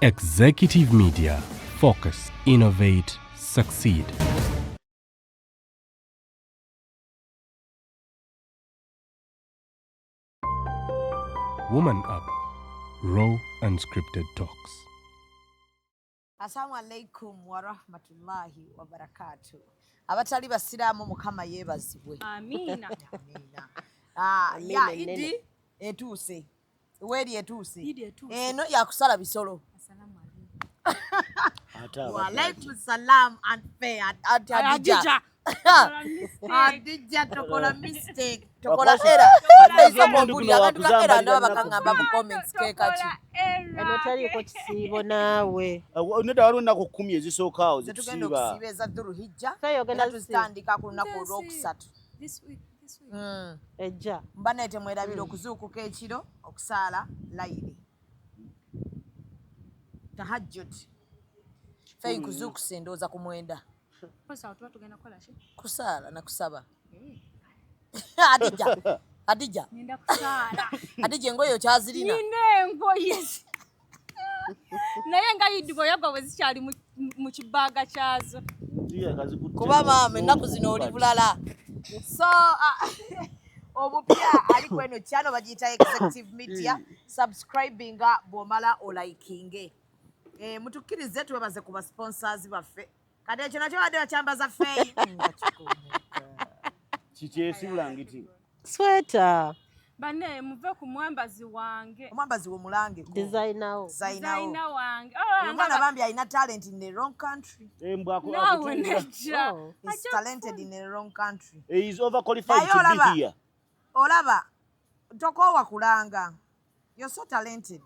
Executive Media. Focus, innovate, succeed. Woman Up. Raw unscripted talks. Assalamu alaikum wa rahmatullahi wa barakatuh. Abatali basiramu mukama yebazibwe. Amina. Amina. Ya idi etuse. Weri etuse. Eno ya kusala bisolo. Assalamu alaikum. Wa alaikum salam and fair at Adija. Adija tokola mistake. Tokola era. Izo mbuli abantu bakera ndaba bakangamba mu comments kekachi. Anotali ko kisibo nawe. Neda waluna ku 10 ezisookawo zitusiba. Tugenda okusiba Dhul Hijja. Sayo genda tuzitandika ku lunaku olwokusatu. This week. Ejja. Mbanete mwerabira okuzuukuka ekiro okusaala layiri. Tahajjud. Fei kuzuukuse ndowooza ku mwenda. Posa watu tugenda kola ki? Kusaala na kusaba. Adija. Nenda kusala. Adija engoye okyazirina. Nine engoye. Naye nga yidibo yagwa wezikyali mu kibaga kyazo. Kuba maama ennaku zino oli bulala. So omupya ali kweno channel bagiyita Executive Media. Subscribing bwomala olikinge. Mutukkirize twebaze ku sponsors baffe. Kati ekyo nakyo wadde bakyambaza Fei. Kikyesi bulangiti. Sweater. Bane muve ku mwambazi wange. Omwambazi wo mulange ko. Designer wange. Omwana bambi alina talent in the wrong country. Embwako akutunga. He's talented in the wrong country. He is overqualified to be here. Olaba. Tokowa kulanga. You're so talented.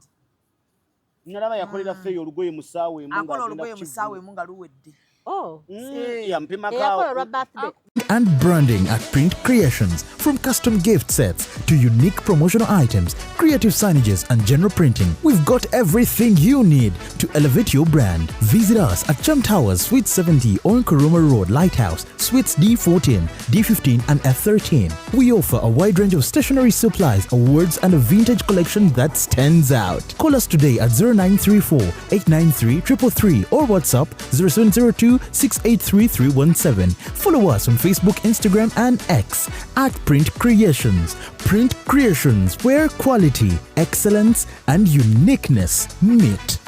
Nalaba yakolera Fei olugoye musaawe munga. Akola olugoye musaawe munga luwedde. Oh. Yampima kawo. And branding at Print Creations. From custom gift sets to unique promotional items, creative signages and general printing, we've got everything you need to elevate your brand. Visit us at Chum Towers, Suite 70 on Kuruma Road, Lighthouse, Suites D14, D15 and F13. We offer a wide range of stationery supplies, awards and a vintage collection that stands out. Call us today at 0934 893 333 or WhatsApp 0702 683 317. Follow us on Facebook, Instagram and X at Print Creations. Print Creations, where quality, excellence and uniqueness meet.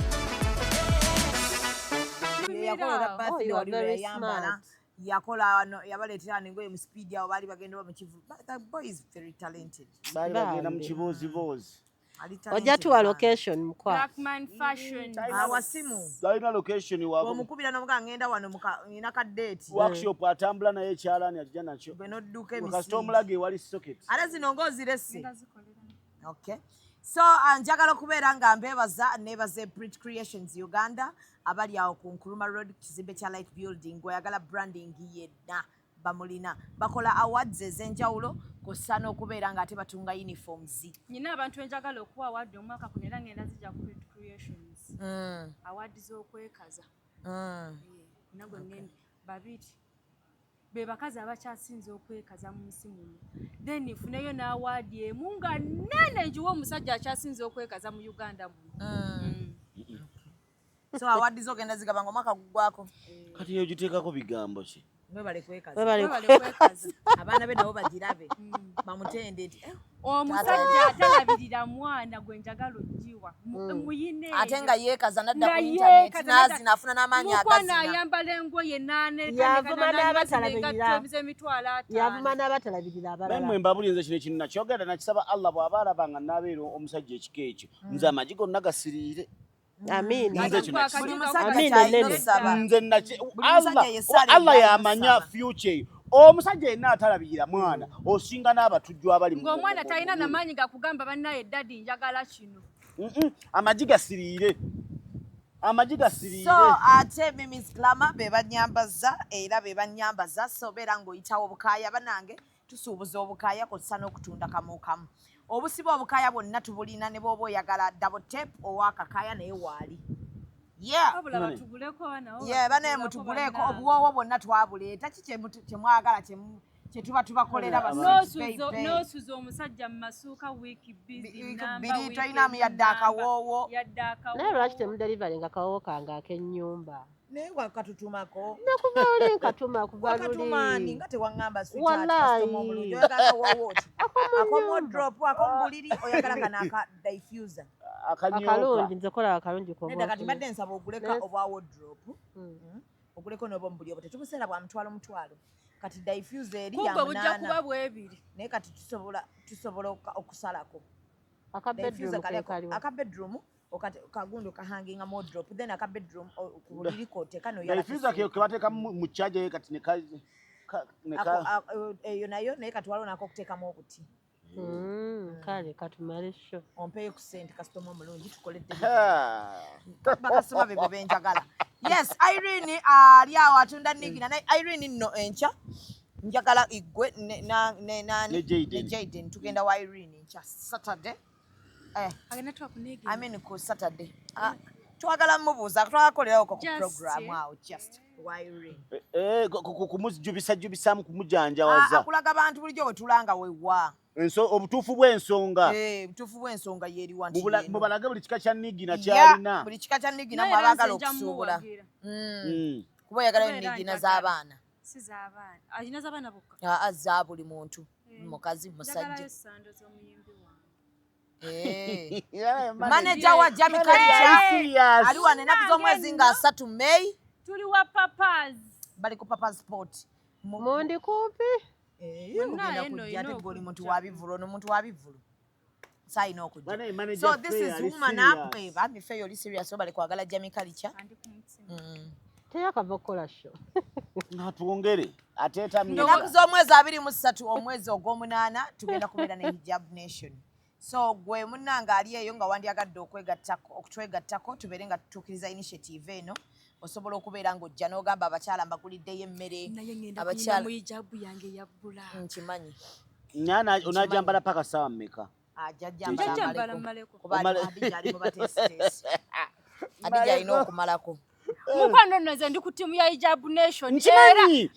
Oh, you are very smart. Yakola yabaletera nengoye mu speed yawo bali bagenda mu kivu. That boy is very talented. Bali bagenda mu kibozibozi. Ojatu location mukwa. Blackman fashion. Awasimu. Dalina location wako. Omukubira nomuga ngenda wano ina ka date. Workshop atambula naye kyalani atija nakyo. Beno duke misi. Custom lage wali socket. Ara zino ngozi resi. Okay. So njagala okubeera nga nebaze Print Creations Uganda abali awo ku Nkuruma Road kizimbe kya Light Building oyagala branding yenna bamulina bakola awards ezenjawulo kosana okubeera nga ate batunga uniforms. Nyina abantu enjagala okuwa award omwaka kuno era ngenda zijja ku Print Creations. Award z'okwekaza. Nago ngende babiri. Be bakazi abakyasinze okwekaza mu nsi muno. Then ifuneyo na award emu nga nene njiwo omusajja akyasinze okwekaza mu Uganda muno. So award zogenda zigabanga omwaka gugwako. Kati yo giteekako bigambo ki? Mwebale kwekaza. Abaana be nabo bagirabe. Bamutende nti omusajja atalabirira mwana gwe njagala ojiwa muyine ate nga yeekaza nadda ku internet nazi nafuna n'amaanyi agazina. Mukwana ayambala engoye nane yavuma n'abatalabirira abalala. Mmwe mbabuli nze kino kintu nakyogera nakisaba Allah bw'aba alabanga n'abeera omusajja ekika ekyo nze amagi gonna gasiriire. Amina. Allah yamanya future. Omusajja yenna atalabirira mwana osinga n'abatujju abali ngo omwana talina n'amaanyi gakugamba bannaye daddy njagala kino. Amagi gasiriire. So ate Mimi's Glamour be banyambaza era be banyambaza so beera ng'oyitawo obukaaya banange tusuubuza obukaaya kw'ossa n'okutunda kamu kamu. Obusiba obukaaya bwonna tubulina ne bw'oba oyagala double tape ow'akakaaya naye waali. Bane mutuguleko obuwoowo bwonna twabuleeta ki kye mwagala kyetuba tubakolera n'osuza omusajja mu masuuka wiiki bbiri tolinamu yadde akawoowo naye lwaki temudelivari nga kawoowo kange ak'ennyumba naye wakatutumako nakuva oli nkatuma kuva luli nga tewaŋŋamba sweetheart oyagala kawoowo ki akomodrop akombuliri oyagala kana aka diffuser akalungi nze kola akalungi nedda kati mbadde nsaba oguleka obwa wardrop oguleko n'oba omubuli obwo tetubuseera bwa mutwalo kati diffuser eri ya kubwe bujja kuba bwebiri naye kati tusobola okusalako aka bedroom kagundi okahanginga mu wardrop then aka bedroom ku buliri koteeka diffuser ke bateeka mu charger kati eyo nayo naye kati waliwo nako okuteekamu obuti kale katumale sho ompeeyo ku ssente kasitoma omulungi tukoledde bakasoma be benjagala. Yes, Irene ali awo atunda nigina naye Irene nno enkya njagala igwe ne Jaden tugenda wa Irene enkya Saturday ku Saturday twagala mubuuza twakolerawo ku program awo just wa Irene kumujubisaamu kumujanjawaza akulaga abantu bulijjo bwe tulanga wewa obutuufu bw'ensonga obutuufu bw'ensonga yeeriwa mubalage buli kika kya nigina kyalina buli kika kya nigina mwabagala okusuubula kuba oyagalayo nigina z'abaana alina z'abaana bokka za buli muntu mukazi musajja manager wa Jamie Culture ali wane ennaku z'omwezi nga 3 May tuli wa papas bali ku papas sport mundi kumpi oli muntu wabivulu n'omuntu wabivulu sayina okujja so this is woman up babe I'm fair oli serious obali kwagala Jamie Culture teyakava okukola sho natwongere ennaku z'omwezi 23 omwezi ogw'omunaana tugenda kubeera ne Hijab Nation so gwe munnanga ali eyo nga wandyagadde okutwegattako tubeere nga tutuukiriza initiative eno osobola okubeera ng'ojja n'ogamba abakyala mbaguliddeyo emmere abakyala mu hijabu yange yabbula nkimanyi onajambala paka sawa mmeka Adija alina okumalako mukwano nno nze ndi ku ttiimu ya Hijab Nation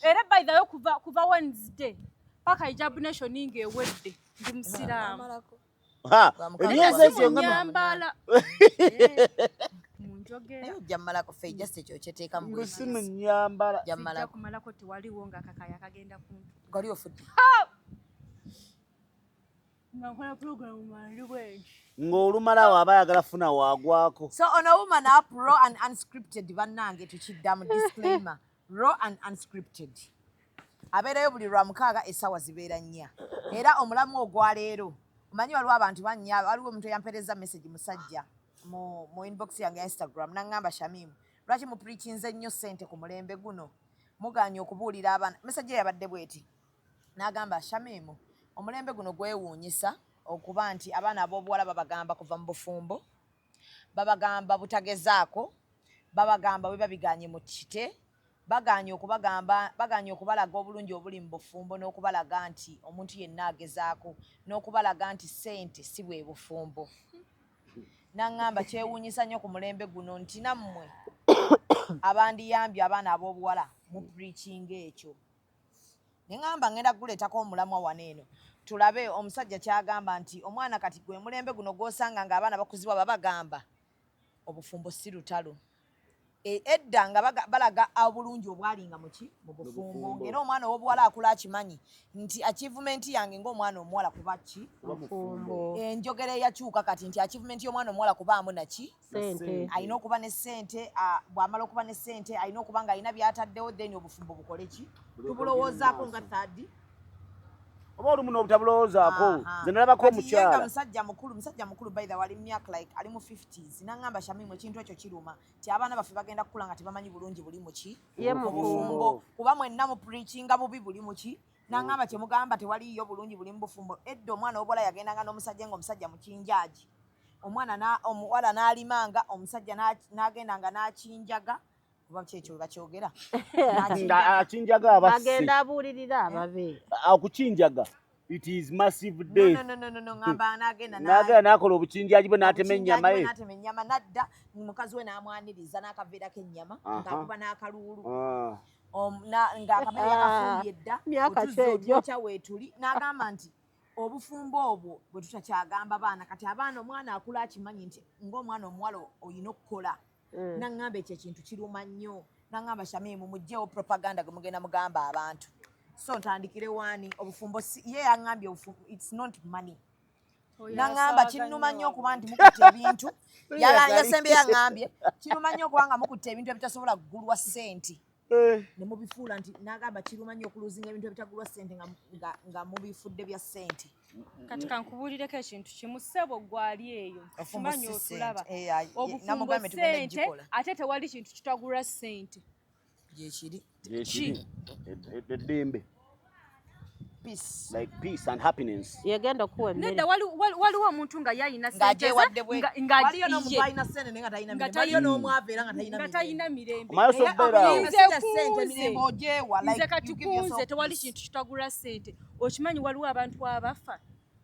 era by the way kuva Wednesday paka Hijab Nation ng'ewedde ndi musiraamu emyezi egyo nyambala jammalako fe just ekyo kyeteeka mu simu nyambala jammalako kumalako tewaliwo nga kakaya kagenda kumpi gali ofudde nakola program mali bwenji ng'olumalawo aba ayagala funa waagwako so ono woman up raw and unscripted bannange tukiddamu disclaimer raw and unscripted abeerayo buli lwa mukaaga essaawa zibeera nnya era omulamu ogwaleero omanyi waliwo abantu bannya waliwo omuntu eyampereza message musajja mu inbox yange ya Instagram nangamba Shamimu lwaki mu preachinze nnyo ssente ku mulembe guno muganye okubuulira abaana message yabadde bweti nagamba Shamimu omulembe guno gwewuunyisa okuba nti abaana ab'obuwala babagamba kuva mu bufumbo babagamba butagezaako babagamba bwe babiganye mu kite baganye okubalaga obulungi obuli mu bufumbo n'okubalaga nti omuntu yenna agezaako n'okubalaga nti ssente si bwe bufumbo nangamba kyewuunyisa nnyo ku mulembe guno nti nammwe abandiyambye abaana ab'obuwala mu preaching ekyo neŋŋamba ngenda kuleetako omulamwa wano eno tulabe omusajja kyagamba nti omwana kati gwe mulembe guno gw'osanga ng'abaana bakuzibwa babagamba obufumbo si lutalo edda nga balaga obulungi obwalinga mu bufumbo ng'era omwana ow'obuwala akula akimanyi nti achievement yange ng'omwana omuwala kuba ki bufumbo enjogera eyakyuka kati nti achievement y'omwana omuwala kubaamu naki sente alina okuba ne ssente bw'amala okuba ne ssente alina okuba nga alina by'ataddewo then obufumbo bukole ki tubulowoozaako nga third oba olumu n'obutabulowoozaako nze nalabako omukyala musajja mukulu by the way ali myaka like ali mu 50s nangamba Shamimu ekintu ekyo kiruma ti abaana baffe bagenda kukula nga tebamanyi bulungi buli mu ki ye mufumbo kuba mwenna mu preachinga bubi buli mu ki nangamba kyemugamba tewaliyo bulungi buli mu bufumbo edda omwana w'obuwala yagendanga n'omusajja ng'omusajja mukinjaaji omuwala n'alimanga omusajja n'agendanga n'akinjaga oba kyekyo we bakyogera akinjaga abasi agenda abuulirira ababe okukinjaga it is massive day no ngamba n'agenda n'akola obukinjaji bwe n'atema ennyama ye n'adda mukazi we n'amwaniriza n'akaveera k'ennyama ng'akuba n'akaluulu ng'akamere yakafumbye edda Myaka otuzza kyegyo. otyokya weetuli n'agamba nti obufumbo obwo bwe tutakyagamba abaana kati abaana omwana akula akimanyi nti ng'omwana omuwala olina okukola naŋŋamba ekyo ekintu kiruma nnyo naŋŋamba Shamimu muggyewo propaganda gwe mugenda mugamba abantu so ntandikire wani obufumbo ye yaŋŋambye obufumbo it's not money naŋŋamba kinnuma nnyo okuba nti mukutte ebintu yasembe yaŋŋambye kiruma nnyo okuba nga mukutte ebintu ebitasobola kugulwa ssente ne mubifuula nti n'agamba kiruma nnyo okuluzinga ebintu ebitagulwa ssente nga mubifudde bya ssente kati kankubuulireko ekintu kimu ssebo gwali eyo Ofumbo kimanyi si otulaba ssente. obufumbo Namugambe tugende ssente gikola. ate tewali kintu kitagulwa ssente gyekiri eddembe peace like peace and happiness. Yegenda okuwa nedda emmere. waliwo omuntu nga yayina ng'agyewadde bwe waliyo n'omuntu alina ssente naye nga talina Nga mirembe waliyo n'omwavu era nga nga talina talina mirembe Omayo so beera awo. mirembe ogyewa nze kati kunze tewali kintu kitagulwa ssente okimanyi waliwo abantu abafa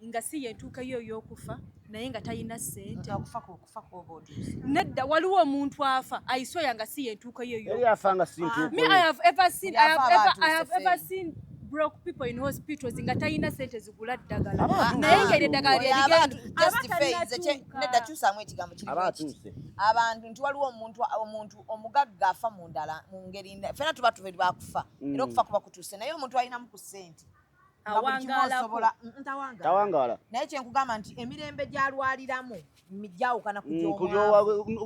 nga si yentuuka yo ey'okufa naye nga talina ssente okufa kwoba otuuse nedda waliwo omuntu afa ayisoya nga si yentuuka yo Yali afanga sintu. Me, I have ever seen, I have Yafa ever, abantu I have ever sefeeri. seen broke people in hospitals nga talina ssente zigula ddagala Abantu naye ngeri eddagala nedda kyusaamu ekigambo kiri Aba bwe kiti. atuuse. abantu nti waliwo omuntu omugagga afa mu ndala mu ngeri fena tuba tubiri bakufa era okufa kuba kutuuse naye omuntu alinamu ku ssente nga buli kimu Awangaalako. osobola ntawangala Tawangaala. naye kyenkugamba nti emirembe gyalwaliramu gyawukana ku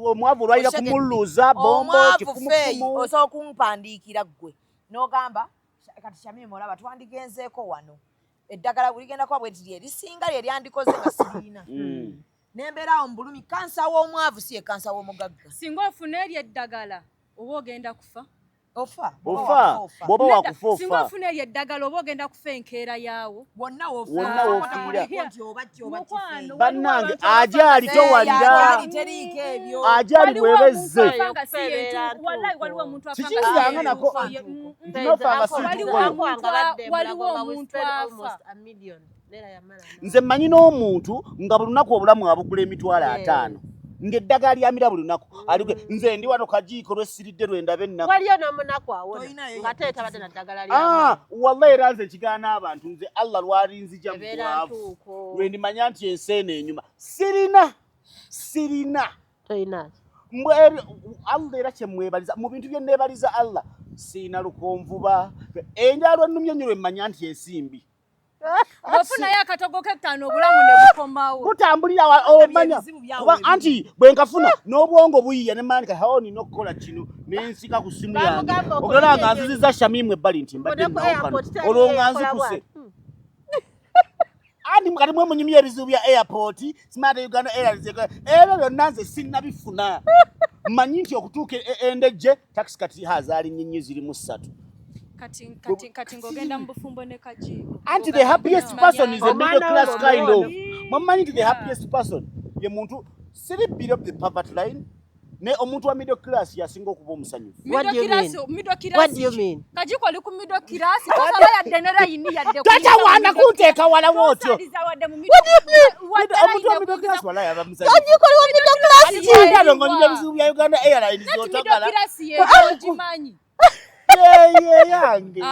Omwavu olwalira kumulluza bombo omwavu kifumufumu. feeyi osobola kumpandiikira ggwe n'ogamba kati Shamimu olaba twandigenzeeko wano eddagala buligenda kuba bwe tiri erisinga lye lyandikoze nga siriina nembeerawo mu bulumi kansa w'omwavu si ye kansa w'omugagga singa ofuna eryo eddagala oba ogenda kufa ofa Ofa bw'oba wakufa singa ofa. ofuna eryo eddagala oba ogenda kufa enkeera yaawo wonna Wonna wofiira. Mukwano, Bannange waliwo abantu ajaali towalira. teriiko ebyo ajaali bwebezze. afa nga si yentu wallahi waliwo omuntu afa nga si Kikizanga nako. yentu. Ntinofanga Waliwo omuntu afa. Nze mmanyi n'omuntu nga buli lunaku obulamu abugula emitwalo 5 ng'eddagala lyamira buli lunaku alige nze ndi wano kajiiko lwesiridde lwendabe ennaku. Waliyo n'omunaku awona Toyinayo nga teetabadde na ddagala ly'amaanyi. wallahi era nze ekigaana abantu nze Allah lwalinzija mu Ebeera bwavu ntuuko. lwe ndimanya nti ensi eno enyuma sirina Toyina. Allah era kyemwebaliza mu bintu bye neebaliza Allah siina lukonvuba enjalo ennumye nnyo lwe mmanya nti ensimbi Bw'ofunayo akatogo k'ettaano obulamu ne bukomawo. kutambulira omanya kuba anti bwe nkafuna n'obwongo buyiya ne mmandika hawo nina okukola kino n'ensika ku simu yange Bamugamba ogera nga okola nziziza Shamimu ebbali nti mbadde Mbone ku nawukano airport tali olwo nga ekola nzikuse bw'ati. andi mukati mwe munyumya ebizibu bya airport Smart Uganda Airlines ebyo byonna nze sinnabifuna mmanyi nti okutuuka endejje taxi kati hazaali nnyinyi zirimu 3 Kati ng'ogenda mu bufumbo ne kajiiko. anti the happiest person is a middle class Omwana kind of w'omwana. mwamanyi nti the happiest person ye muntu siri below the poverty line ne omuntu wa middle class yasinga okuba omusanyufu. What do you mean? Middle What do you mean? Kajiiko ali ku middle class tosala yadde ne layini yadde Takyawanda kunteeka wala wootyo. Omuntu wa middle class wala yaba musanyufu. Kajiiko ali wa middle class ki? Ndalo ng'onyumya ebizibu bya Uganda Airlines z'otagala. ogimanyi Yeye yange.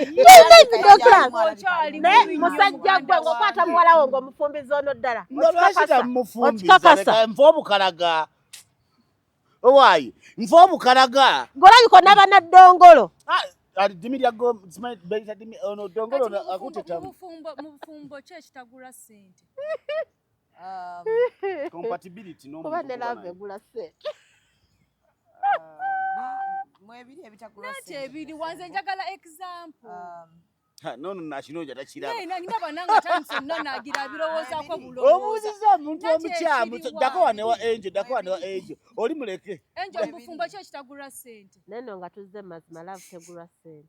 Middle class. Ne musajja gwe ng'okwata muwala wo ng'omufumbiza ono ddala. Ng'olwakita mufumbiza Okikakasa. leka nfa obukalaga. Owaayi nfa obukalaga. Ng'olabika onaba na ddongolo. Dimi lyago bayita dimi ono dongolo akute tamu. mu bufumbo ki ekitagulwa ssente? Compatibility no. Kuba ne lava egula ssente. mwebiri ebitagulwa Nati ebiri wanze njagala example. Nono nakinoja takiraba. Ndaba nanga tansi nnagira birowoozaako bulowooza. Obuuziza omuntu omukyamu ddako wane wa Angel ddako wane wa Angel oli muleke. Enjo mu bufumbo ki ekitagulwa ssente? Neno nga tuzze mazima lava tegulwa ssente.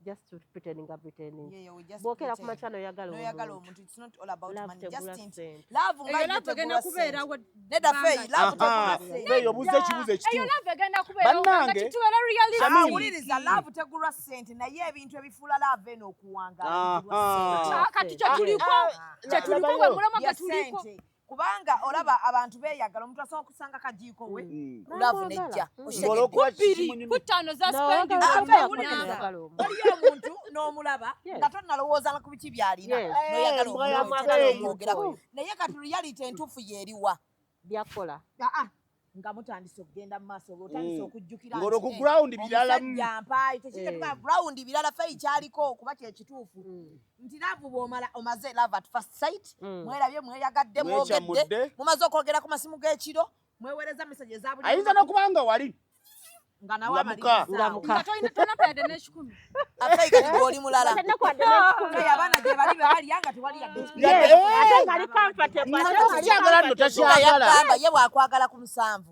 Just to pretending nga pretending. Yeah, we just Bwokera ku pretend. machano oyagala Noyagala omuntu. omuntu it's not all about Love money tegula just in ssente. love Eyo nga lava egenda kubeerawo. nedda feyi love tegula ssente Feyo obuuza ekibuuzo Eyo ekituufu. lava egenda kubeerawo nga Bannange. kitubeera reality. awuliriza love tegulwa ssente naye ebintu ebifuula love eno okuwangala bigulwa Aha. ssente. Kati kye tuliko. Kye tuliko bwe mulama ya kye tuliko. ssente kubanga olaba abantu beeyagala omuntu asobola okusanga kajiiko we laavu nejja kutaano za waliyo omuntu n'omulaba nga tonnalowooza ku biki by'alina noyagala omwogerako naye kati reality entuufu yeeriwa byakola nga mutandise okugenda mu maaso olwotandise okujjukira ku ground birala mpaayi tekitetuba ground birala feyi kyaliko kuba kyekituufu nti laavu bw'omala omaze love at first sight mwerabye mweyagadde mwogedde mumaze okwogera ku masimu g'ekiro mwewereza message za buli ayinza n'okubanga wali nga nawe amaliriza tonapayadde n'ekikumi afeyi kati gw'oli mulala abaana gye bali bebalya nga tewali yagamba ye bwakwagala ku 7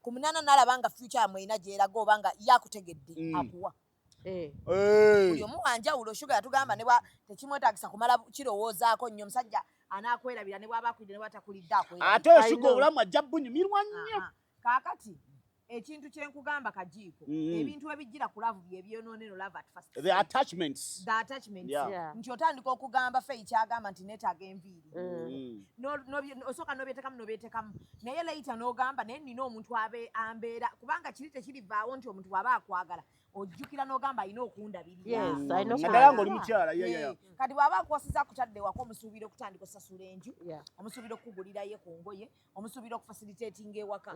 ku 8 n'alaba nga future mwena gyeraga oba nga yakutegedde akuwa buli omu wanjawulo shuga yatugamba ne tekimwetagisa kumala kirowoozaako nnyo omusajja anaakwerabira ne bw'aba akulidde ne bw'atakulidde akwerabira ate shuga obulamu ajja bunyumirwa nnyo kaakati ekintu kyenkugamba kajiiko ebintu ebijjira ku laavu byebyonoonero love at first the attachments nti otandika okugamba feyi kyagamba nti neetaaga enviiri osooka n'obyeteekamu n'obyeteekamu naye leita n'ogamba naye nina omuntu ambeera kubanga kiri tekirivaawo nti omuntu bw'aba akwagala ojjukira n'ogamba alina okundabirira nga oli mukyala kati bw'aba akuwasiza akutadde wako omusuubira okutandika osasula enju omusuubira okukuguliraye ku ngoye omusuubira okufasilitatinga ewaka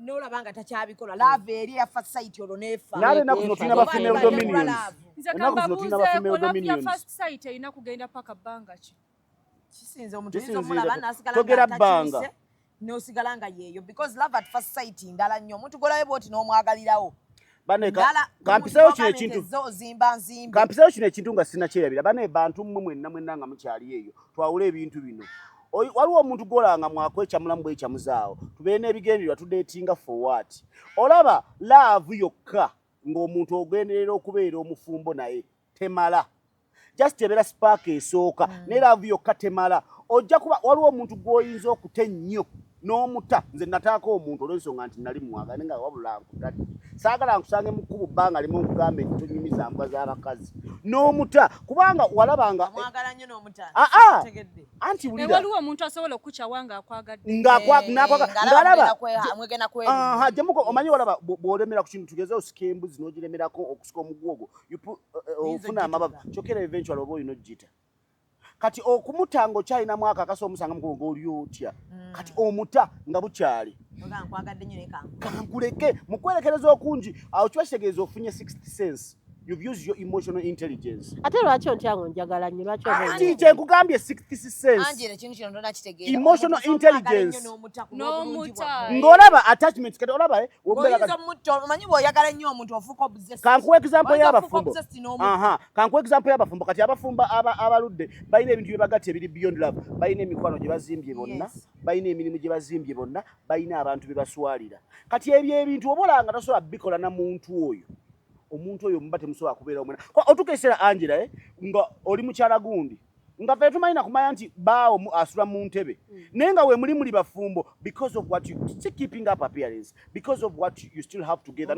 n'olaba nga takyabikola laava eri yafa site olwo neefa naye ennaku zino tulina ba female dominions nze kambabuuzeeko laavu ya first site erina kugenda paka bbanga ki kisinze omuntu oyinza omulaba togera bbanga n'osigala nga yeeyo because love at first sight ndala nnyo omuntu golawe bwoti n'omwagalirawo kampiseewo kino ekintu nga sina kyerabira bane bantu mmwe mwenna nga mukyali eyo twawula ebintu bino waliwo omuntu golanga mwakwecamulamu bwekyamuzaawo tubeere n'ebigendererwa tudeetinga forward olaba laavu yokka ng'omuntu ogenderera okubeera omufumbo naye temala just ebeera spark esooka naye laavu yokka temala ojja kuba waliwo omuntu gw'oyinza okuta ennyo n'omuta nze nataako omuntu olw'ensonga nti nali mwagala nenga wabula nkutadde saagala nkusange mu kkubo bbanga limu nkugamba nti tonyumiza mbwa z'abakazi n'omuta kubanga walabanga anti waliwo omuntu asobola okukyawa nga akwagadde ng'alaba jemuko omanyi walaba bw'olemera ku kintu tugeze osika embuzi n'ogiremerako okusika omugwa ogwo ofuna amababa kyokera eventual oba olina ogiyita kati okumutanga okyalina mwaka akasa omusanga mugongo oli otya kati omuta nga bukyali kankuleke mukwerekereza okungi awo kiba kitegeeza ofunye 60 cents you've used your emotional intelligence ate lwaki ontyango njagala nnyo lwaki anti kyenkugambye 60 cents emotional intelligence ng'olaba attachment kati olaba omanyi bw'oyagala nnyo omuntu ofuuka obsessed kankuwa example y'abafumbo kankuwa example y'abafumbo kati abafumba abaludde balina ebintu bye bagatta ebiri beyond love balina emikwano gye bazimbye bonna balina emirimu gye bazimbye bonna balina abantu be baswalira kati ebyo ebintu oba olanga tasobola bikola na muntu oyo omuntu oyo mba temusobola kubeera omwena otukeesera Angela nga oli mukyala gundi nga ffe tumalina kumanya nti baawo asula mu ntebe naye nga we muli bafumbo because of what you still keeping up appearance because of what you still have together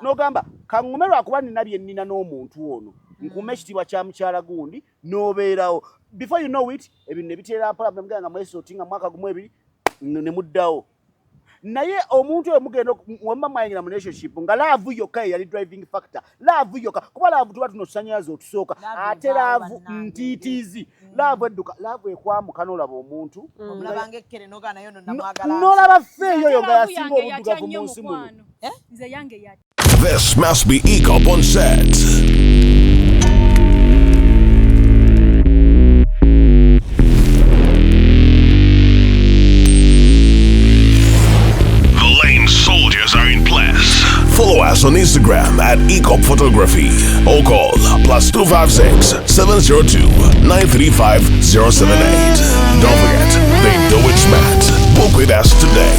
n'ogamba kaŋŋume lwakuba nina bye nnina n'omuntu ono nkume ekitiibwa kya mukyala gundi n'obeerawo before you know it ebintu ne biteera mpola mugenda nga mwesootinga mwaka gumu ebiri ne muddawo naye omuntu oyo mugenda wemba mwayingira mu relationship nga laavu yokka yali driving factor laavu yokka kuba laavu tuba tunosanyaza otusooka ate laavu ntiitiizi laavu edduka laavu ekwamuka n'olaba omuntu n'olaba ffeeyo oyo nga yasinga obuddugavu mu nsi muno. This must be ECOP on set. Soldiers are in place. Follow us on Instagram at ECOP Photography or call +256 702 935 078. Don't forget, they do it smart. Book with us today.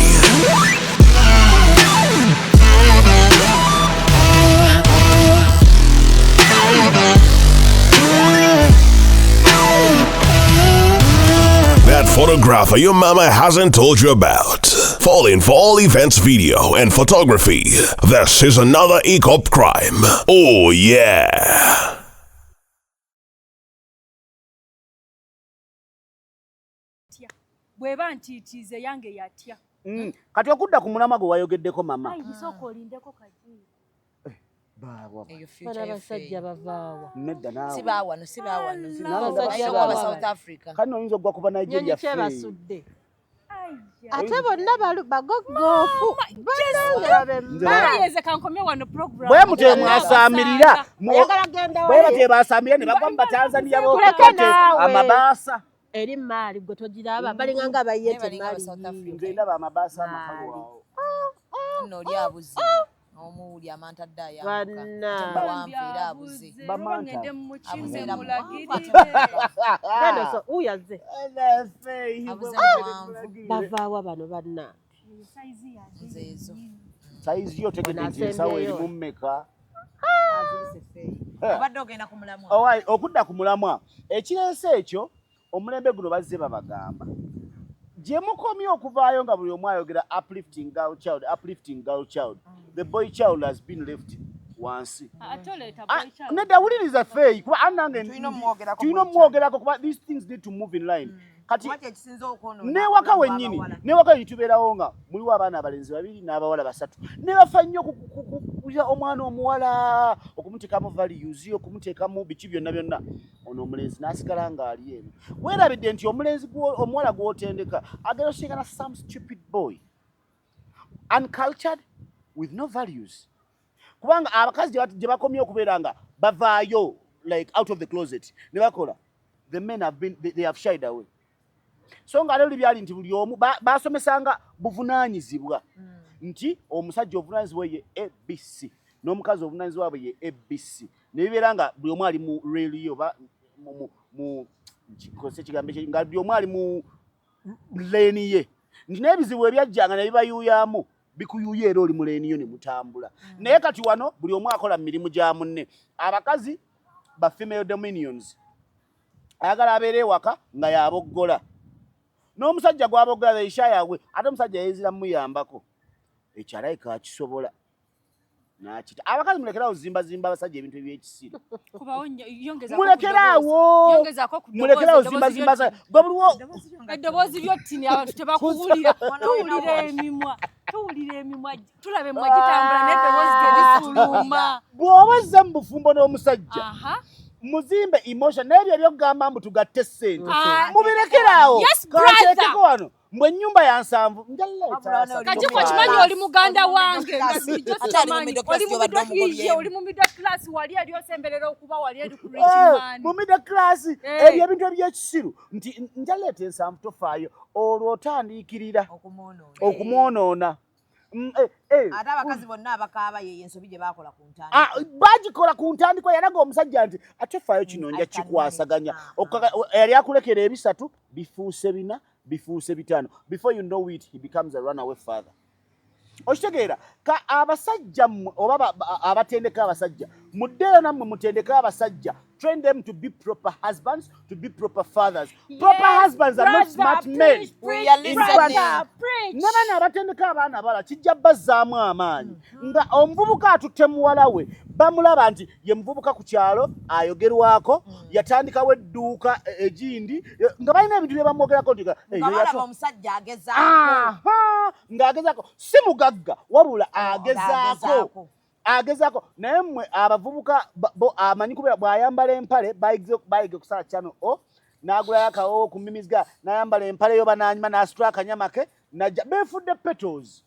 That photographer your mama hasn't told you about. Falling for all events, video, and photography. This is another ECOP crime. Oh yeah. bweba ntiitiize yange yatya. Kati okudda ku mulamwa gwe wayogeddeko mama. Ayi bisoko olindeko kaji. Baawa. Abasajja bavaawa. Nedda naawe. Sibawano. Abasajja Aba South Africa. Kano oyinza ogwa kuba Nigeria Nyonyi ffe. basudde. Ate bonna bagogoofu. Bayeze kankomye wano program. Bwe mutye mwasaamirira. Oyagala genda Bwe batye basaamirira ne bagwa mu Batanzania Tuleke naawe. amabaasa. Eri maali gwe togiraba balinga nga bayete maali. Nze ndaba amabaasa amakalu awo. Nno oli abuze. Omuwuli amanta dda ya. Banna. Bamangende mu kimwe mulagirire. Genda so uyaze. Abuze mwanvu. Bavaawa bano banna. Saizi ya. Nzezo. Saizi yo tegedde nti ensawo eri mu mmeka. Obadde ogenda ku mulamwa. Owai okudda ku mulamwa. Ekireese ekyo omulembe guno bazze babagamba. Gye mukomye okuvaayo nga buli omu ayogera uplifting girl child. The boy child has been left wansi. Atoleta boy child. Nedda wuliriza Faye kuba anange Tulina omwogerako kuba these things need to move in line. Kati Mwaki ekisinza okwonoona. newaka wennyini newaka yitubeerawo nga muliwo abaana abalenzi 2 n'abawala 3 ne bafa nnyo kukuya omwana omuwala okumuteekamu values okumuteekamu biki byonna ono omulenzi n'asigala ng'ali eno weerabidde nti omuwala gw'otendeka agenda osingana some stupid boy uncultured with no values kubanga abakazi gye bakomye okubeera nga bavaayo like out of the closet ne bakola the men they have shied away. So nga lero byali nti buli omu basomesanga buvunaanyizibwa nti omusajja obuvunaanyizibwa ye ABC n'omukazi obuvunaanyizibwa bwe ye ABC ne bibeera nga buli omu ali mu reeli yo mu kikose kigambo ekyo nga buli omu ali mu leeni ye nti n'ebizibu ebyajjanga ne bibayuuyamu bikuyuuya era oli mu leeni yo ne mutambula naye kati wano buli omu akola mu mirimu gya munne abakazi ba female dominions ayagala abeera ewaka nga yaboggola n'omusajja gw'aboggola leisha yaabwe ate omusajja yeezira muyambako ekyalayika akisobola n'akita abakazi mulekerawo zimbazimba abasajja ebintu ebyekisiro mulekerawo zimbazimba gwe buliwo eddoboozi ly'ottini abantu tebakuwulira tuwulira emimwa tulabe emimwa gitambula n'eddoboozi terifuluma bw'oba ozza mu bufumbo n'omusajja muzimbe emotion n'ebyo ebyokugamba mbu tugatte ssente mubirekeraawo kateekeko wano mbwe ennyumba ya nsanvu kati kimanyi oli muganda wange oli mu middle class wali eri osemberera okuba wali eri ku richman mu middle class ebyo ebintu ebyekisiru nti njaleeta ensanvu tofaayo olwo otandiikirira okumwonoona ate abakazi bonna abakaaba yeyo ensobi gye baakola ku ntandikwa bagikola ku ntandikwa yalaga omusajja nti ate faayo kino nja kikwasaganya yali akulekera ebisatu bifuuse 4 bifuuse 5 before you know it he becomes a runaway father okitegeera ka abasajja oba abatendeka abasajja muddeeyo nammwe mutendeka abasajja train them to be proper husbands, to be proper fathers. Proper husbands are not smart men. We are listening. Nana abatendeka abaana bala kijja bazzaamu amaanyi nga omuvubuka atutte muwala we bamulaba nti ye muvubuka ku kyalo ayogerwako yatandikawo edduuka egindi nga balina ebintu bye bamwogerako nti balaba omusajja agezaako ng'agezaako si mugagga wabula agezaako naye mmwe abavubuka amanyi kubeera bw'ayambala empale bayige kusala channel o n'agulayo akawo ku mimizga n'ayambala empale yo bananyuma n'asitula akanyama ke najja beefudde petals.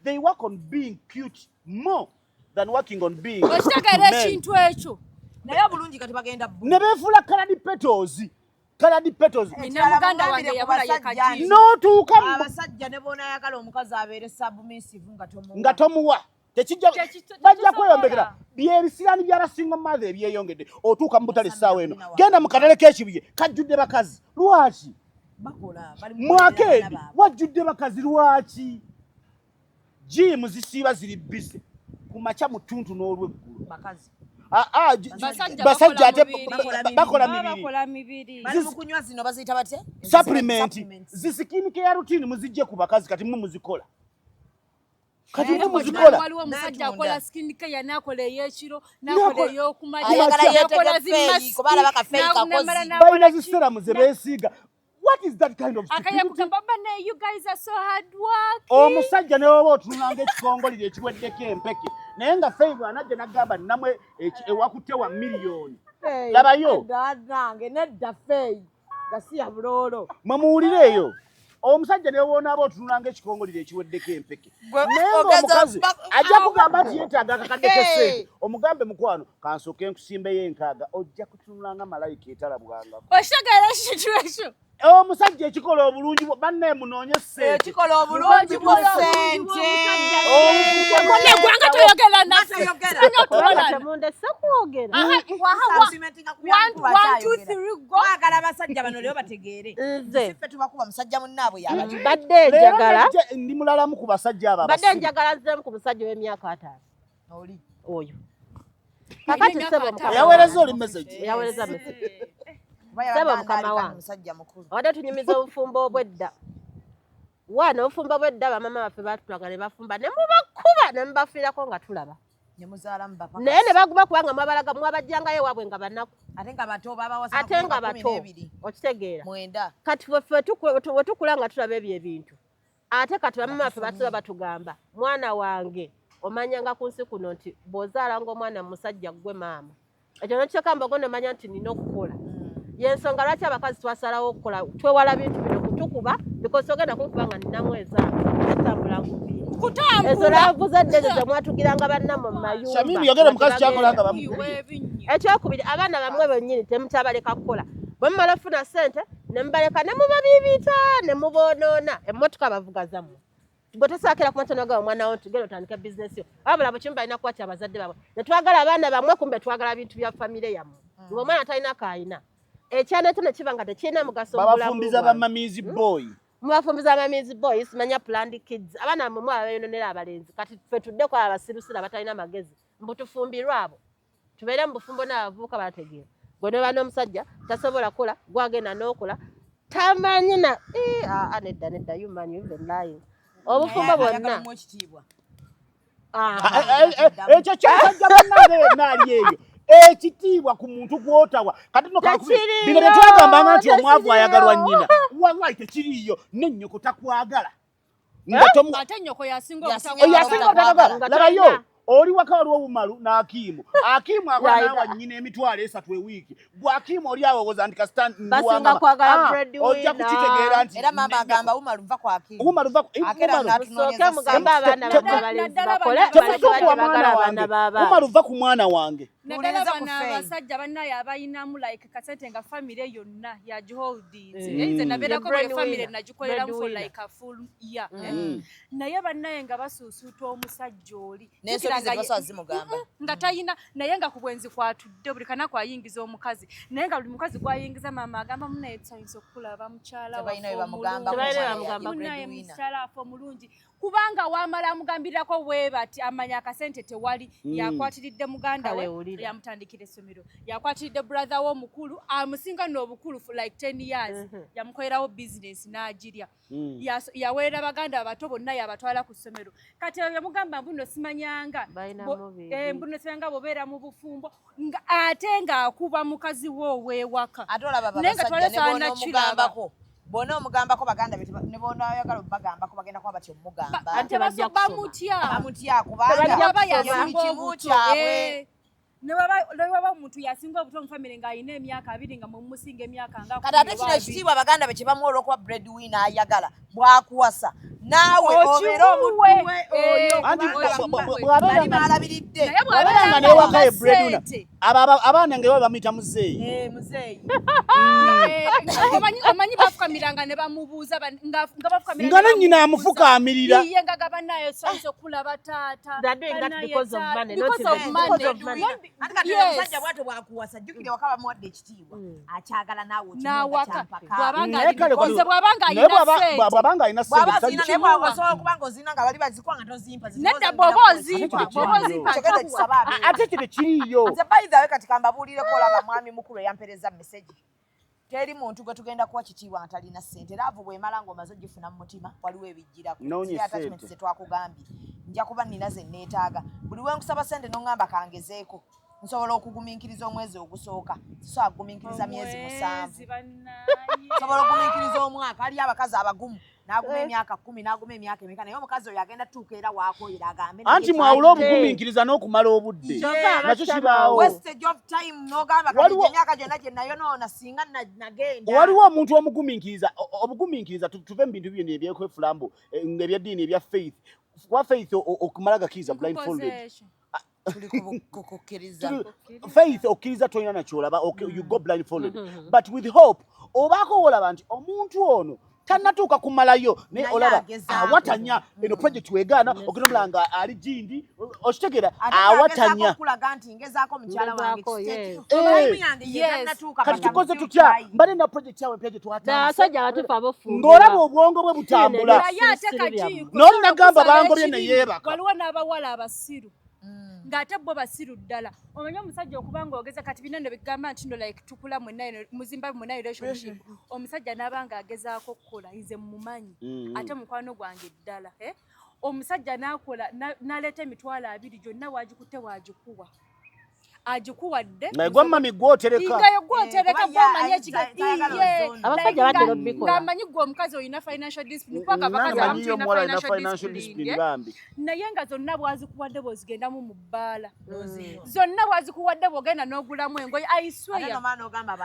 They work on being cute more than working on being ekintu ekyo naye bulungi kati bagenda ne beefula colored petals. Muganda wange yabula yekaji n'otuuka abasajja ne bona ayagala omukazi abeere submissive nga tomuwa tekijja bajja kweyombekera byebisiraani by'abasinga mu maazi ebyeyongedde otuuka mu butale essaawa eno genda mu katale k'ekibuye kajjudde bakazi lwaki mwakeedi wajjudde bakazi lwaki jimu zisiiba ziri bize ku makya mu ttuntu n'olweggulu basajja ate bakola mibiri bali mu kunywa zino baziyita batya supplement zisikini care routine muzijje ku bakazi kati mwe muzikola kati mwe muzikola waliwo omusajja akola skin care n'akola ey'ekiro n'akola ey'okumanya ayagala yeeteke feeyi kubala bakafeeyi kakozi balina ziseramu ze beesiiga What is that kind of stupidity? You guys are so hard work. Omusajja ne woba otunanga ekikongolire ekiweddeko empeke naye nga Favour anajja n'agamba namwe ewakutte wa miliyoni. Labayo. Nange nedda Fei gasiya buloolo. Mwe muwulireeyo. Omusajja ne wonaaba otunanga ekikongolire ekiweddeko empeke. Naye omukazi ajja kugamba nti yeetaaga akakadde k'essente. Omugambe mukwano kansooke nkusimbeyo enkaaga ojja kutunanga malayika etalabwangako. Oshagala situation. Omusajja ekikola obulungi banne munoonye ssente. Ekikola obulungi mu ssente. Kone gwanga toyogera naffe. Temundese kwogera. 1 2 3 go. Twagala abasajja bano leo bategeere. Nze Ffe tubakuba musajja munnaabwe yabali. badde njagala Ndi mulalamu ku basajja abo badde njagala nzemu ku musajja w'emyaka 5. Oli. Oyo. Kakati sebo mukama. yaweereza oli message. Yaweereza message. Sebo mukama wange. musajja mukulu. Wadde tunyumiza obufumbo obwedda. Wano obufumbo obwedda bamama baffe batulaga ne bafumba ne mubakuba ne mubafiirako nga tulaba. Ne muzaalamu bapapa. Naye ne baguma kubanga mwabalaga mwabajjangayo ewaabwe nga banaku. Ate nga bato babawasa Ate nga bato. Okitegeera. Mwenda. Kati ffe tukula nga tulaba ebyo ebintu. Ate kati bamama baffe batuba batugamba mwana wange omanyanga ku nsi kuno nti bw'ozaalanga omwana musajja gwe maama. Ekyo n'ekikamba ogwo nomanya nti nina okukola. Yensonga lwaki abakazi twasalawo okukola twewala bintu bino kutukuba because ogenda kunkuba nga ninamu ezaama etambula nkubiri. Ezo laavu zedde ze mwatugiranga bannamwe mu mayumba. Shamimi yogera mukazi kyakolanga bamukubye. Ekyokubiri abaana bamwe bennyini temutabaleka kukola. Bwe mumala ofuna ssente ne mubaleka ne mubabiibita ne muboonoona emmotoka bavuga zammwe. Gwe tosaakira ku matono gawe omwana wo tugenda otandika bizinesi yo. Wabula bukimu balina kukwatya abazadde baabwe. Ne twagala abaana bamwe kumbe twagala bintu bya famire yammwe. Ng'omwana talina kaayina. Ekyana ekyo ne kiba nga tekirina mugaso mu bulamu. Babafumbiza bamamizi boy. Mubafumbiza amamizi boys manya planned kids. Abaana mmwe abayononera abalenzi. Kati ffe tuddeko abasirusira abatalina magezi. Mbutufumbirwa abo. Tubeere mu bufumbo n'abavubuka bategeera. Gwe ne bano omusajja tasobola kola gwagenda n'okola. Tamanyi na nedda you man you even lying. Obufumbo bwonna. Ekyo kyasajja bannange naali eyo. Ekitiibwa ku muntu gw'otawa kati no bino bye twagambanga nti omwavu ayagalwa nnyina wallahi tekiriiyo n'ennyoko takwagala Ate nnyoko yasinga obutakagala labayo oli waka waliwo bumalu n'Akiimu Akiimu akwanawa nnyina emitwalo 3 ewiiki gwe Akiimu oli awowoza nti kasita basinga kwagala breadwinner ojja kukitegeera nti era mama agamba Umaru va kwa Akiimu Umaru va mugamba abaana babalenzi bakole Umaru va ku mwana wange naddala bano abasajja bannaye abayinamu like kasente nga famire yonna ya Holdings nze nabeerako buli famire nagikoleramu for like a full year naye bannaye nga basuusuuta omusajja oli nga tayina naye nga ku bwenzi kwatudde buli kanaku ayingiza omukazi naye nga buli mukazi gwayingiza maama agamba munaye tusanyusa okulaba mukyala mukyala affe omulungi kubanga wamala amugambirirako bwe bati amanya akasente tewali yakwatiridde muganda we yamutandikira essomero yakwatiridde brother we omukulu amusinga n'obukulu for like 10 years yamukolerawo business n'agirya yaweerera baganda abato bonna yabatwala ku ssomero kati yamugamba mbuno simanyanga mbuno simanyanga bobeera mu bufumbo ate ng'akuba mukazi we ow'ewaka ate olaba babasajja ne bona omugambako bona omugambako baganda ne bona ayagala obagambako bagenda kuba batyo omugamba ate bamutya kubanga yasinga kyabwe ne baba omuntu yasinga obuto mu family ng'alina emyaka 2 nga mumusinga emyaka nga kati ate kino ekitiibwa baganda be kye bamuwa olw'okuba breadwinner ayagala bwakuwasa naawe obeera omutuwe oyo balabiridde bw'abeeranga n'ewaka breadwinner abaana nga bamuyita muzeeyi omanyi bafukamiranga ne bamubuuza nga nennyina amufukaamirira iye nga gabanayo sonso okulaba taata ate kati omusajja bw'atyo bwakuwasa jjukire waka bamuwadde ekitiibwa akyagala naawe bw'abanga alina ssente naye bwasobola okuba ng'ozina nga bali bazikwa nga tozimpa nedda bw'oba ozimpa ate kino kiriiyo nze bayizawe kati kambabuulireko olaba mwami mukulu eyampereza meseji teri muntu gwe tugenda kuwa kitiibwa nga talina ssente laavu bw'emala ng'omaze ogifuna mu mutima waliwo ebijjirako attachment twakugambye nja kuba nina ze neetaaga buli we nkusaba ssente n'oŋŋamba kangezeeko nsobola okugumiikiriza omwezi ogusooka so agumiikiriza myezi 7 nsobola okugumiikiriza omwaka ali abakazi abagumu n'aguma emyaka 10 n'aguma emyaka emeka naye omukazi oyo agenda tuuka era waakoyera agambe anti mwawula obugumiikiriza n'okumala obudde nakyo kibaawo wastage of time n'ogamba kati emyaka gyonna gye nayonoona singa nagenda waliwo omuntu omugumiikiriza obugumiikiriza tuve mu bintu bino ebyekwefulambo ng'ebyaddiini ebya faith kuba faith okumala gakiriza blindfolded faith okkiriza tolina nakyolaba you go blindfolded but with hope obaako olaba nti omuntu ono tanatuuka kumalayo naye olaba awatanya eno project wegaana okinola nga ali gindi okitegeera awatanya okulaga nti ngezaako mukyala wange kati tukoze tutya mbale na project yawe mpya gye twatambula abatuufu abofunda ng'olaba obwongo bwe butambula n'olinagamba bangobye ne yeebaka waliwo n'abawala abasiru ng'ate bo basiru ddala omanye omusajja okubanga ogeza kati binene bigamba nti no like tukula muzimba mwenna relationship omusajja n'abanga agezaako okukola nze mumanyi ate mukwano gwange ddala omusajja n'akola n'aleeta emitwalo 2 gyonna waagikutte waagikuwa agikuwadde naye mami gwotereka ngayo gwotereka bw'omanya abasajja batera obikola ng'amanyi gwe omukazi olina financial discipline kwaka abakazi abamu tulina financial discipline bambi naye nga zonna bwazikuwadde bw'ozigendamu mu bbaala zonna bwazikuwadde bw'ogenda n'ogulamu engoye ayisweya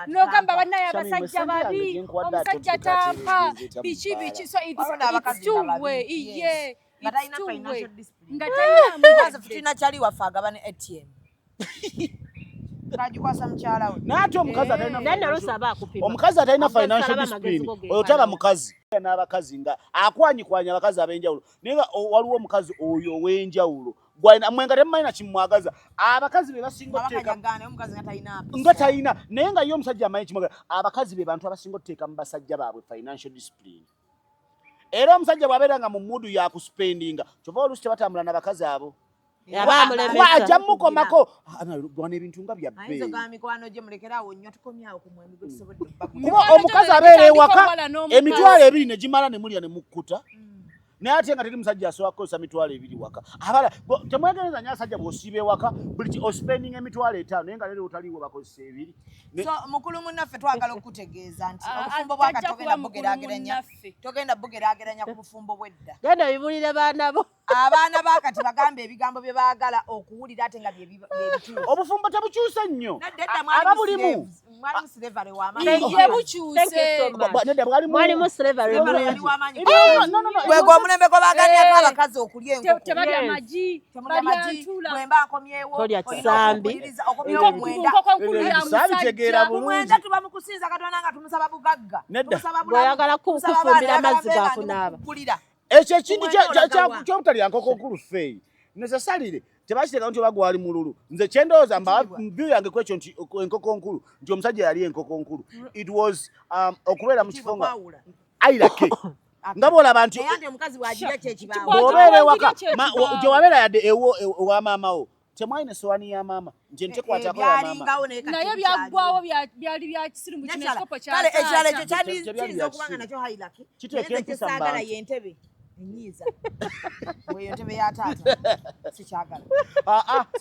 n'ogamba bannaye abasajja babi omusajja tampa biki so it's two way iye nga talina financial discipline nga talina tulina kyali waffe agaba ne ATM kajikwasa mkyala we n'ate omukazi atalina financial discipline oyo taba mukazi n'abakazi nga akwanyikwanya abakazi ab'enjawulo naye nga waliwo omukazi oyo ow'enjawulo mwenga temumalina kimwagaza abakazi be basinga oteeka nga talina naye nga ye omusajja amanyi kimwagaza abakazi be bantu abasinga oteeka mu basajja baabwe financial discipline era omusajja bw'abeera nga mu mudu yakuspendinga kyova oluusi tebatambula n'abakazi abo ajja mukomako gwana ebintu nga kuba omukazi abeera ewaka emitwalo 2 ne gimala ne mulya ne mukkuta naye ate nga teri musajja asobola kukozesa mitwalo 2 waka abala temwegereza nyo asajja bw'osiiba ewaka buli ospending emitwalo 5 naye nga leero otaliwo bakozesa 2 so mukulu munnaffe twagala okutegeeza nti obufumbo bwaka togenda bugeraageranya ku bufumbo bw'edda genda bibulire baana bo abaana baakati bagambe ebigambo bye baagala okuwulira ate nga byebituufu obufumbo tebukyuse nnyo ababulimu mwalimu silevale w'amaanyi mwalimu silevale gwegwo omulembe gwe baaganyako abakazi okulya enkoko tebalya magi bwemba nkomyewo tolya kisambi okomyewo mwenda bitegeera bulungi tuba mu kusinza Katonda nga tumusaba bugagga bw'ayagala kufumbira amazzi gakunaaba ekyo ekindi kyobutalya nkoko nkulu feeyi nesesalire tebakiteeka nti oba gwali mululu nze kyendowooza mbyu yange kwekyo nti enkoko nkulu nti omusajja yali enkoko nkulu it was okubeera mu kifo nga airake nga bw'olaba nti bw'obeera ewaka gye wabeera yadde ewamaamawo temwalina essowaani ya maama nje ntekwatako ya maama naye byaggwawo byali bya kisiru kino ekikopo kale ekyalo ekyo kyandiyinza okubanga nakyo hairaki kiteeka empisa saagala yentebe enyiiza weyo ntebe ya taata sikyagala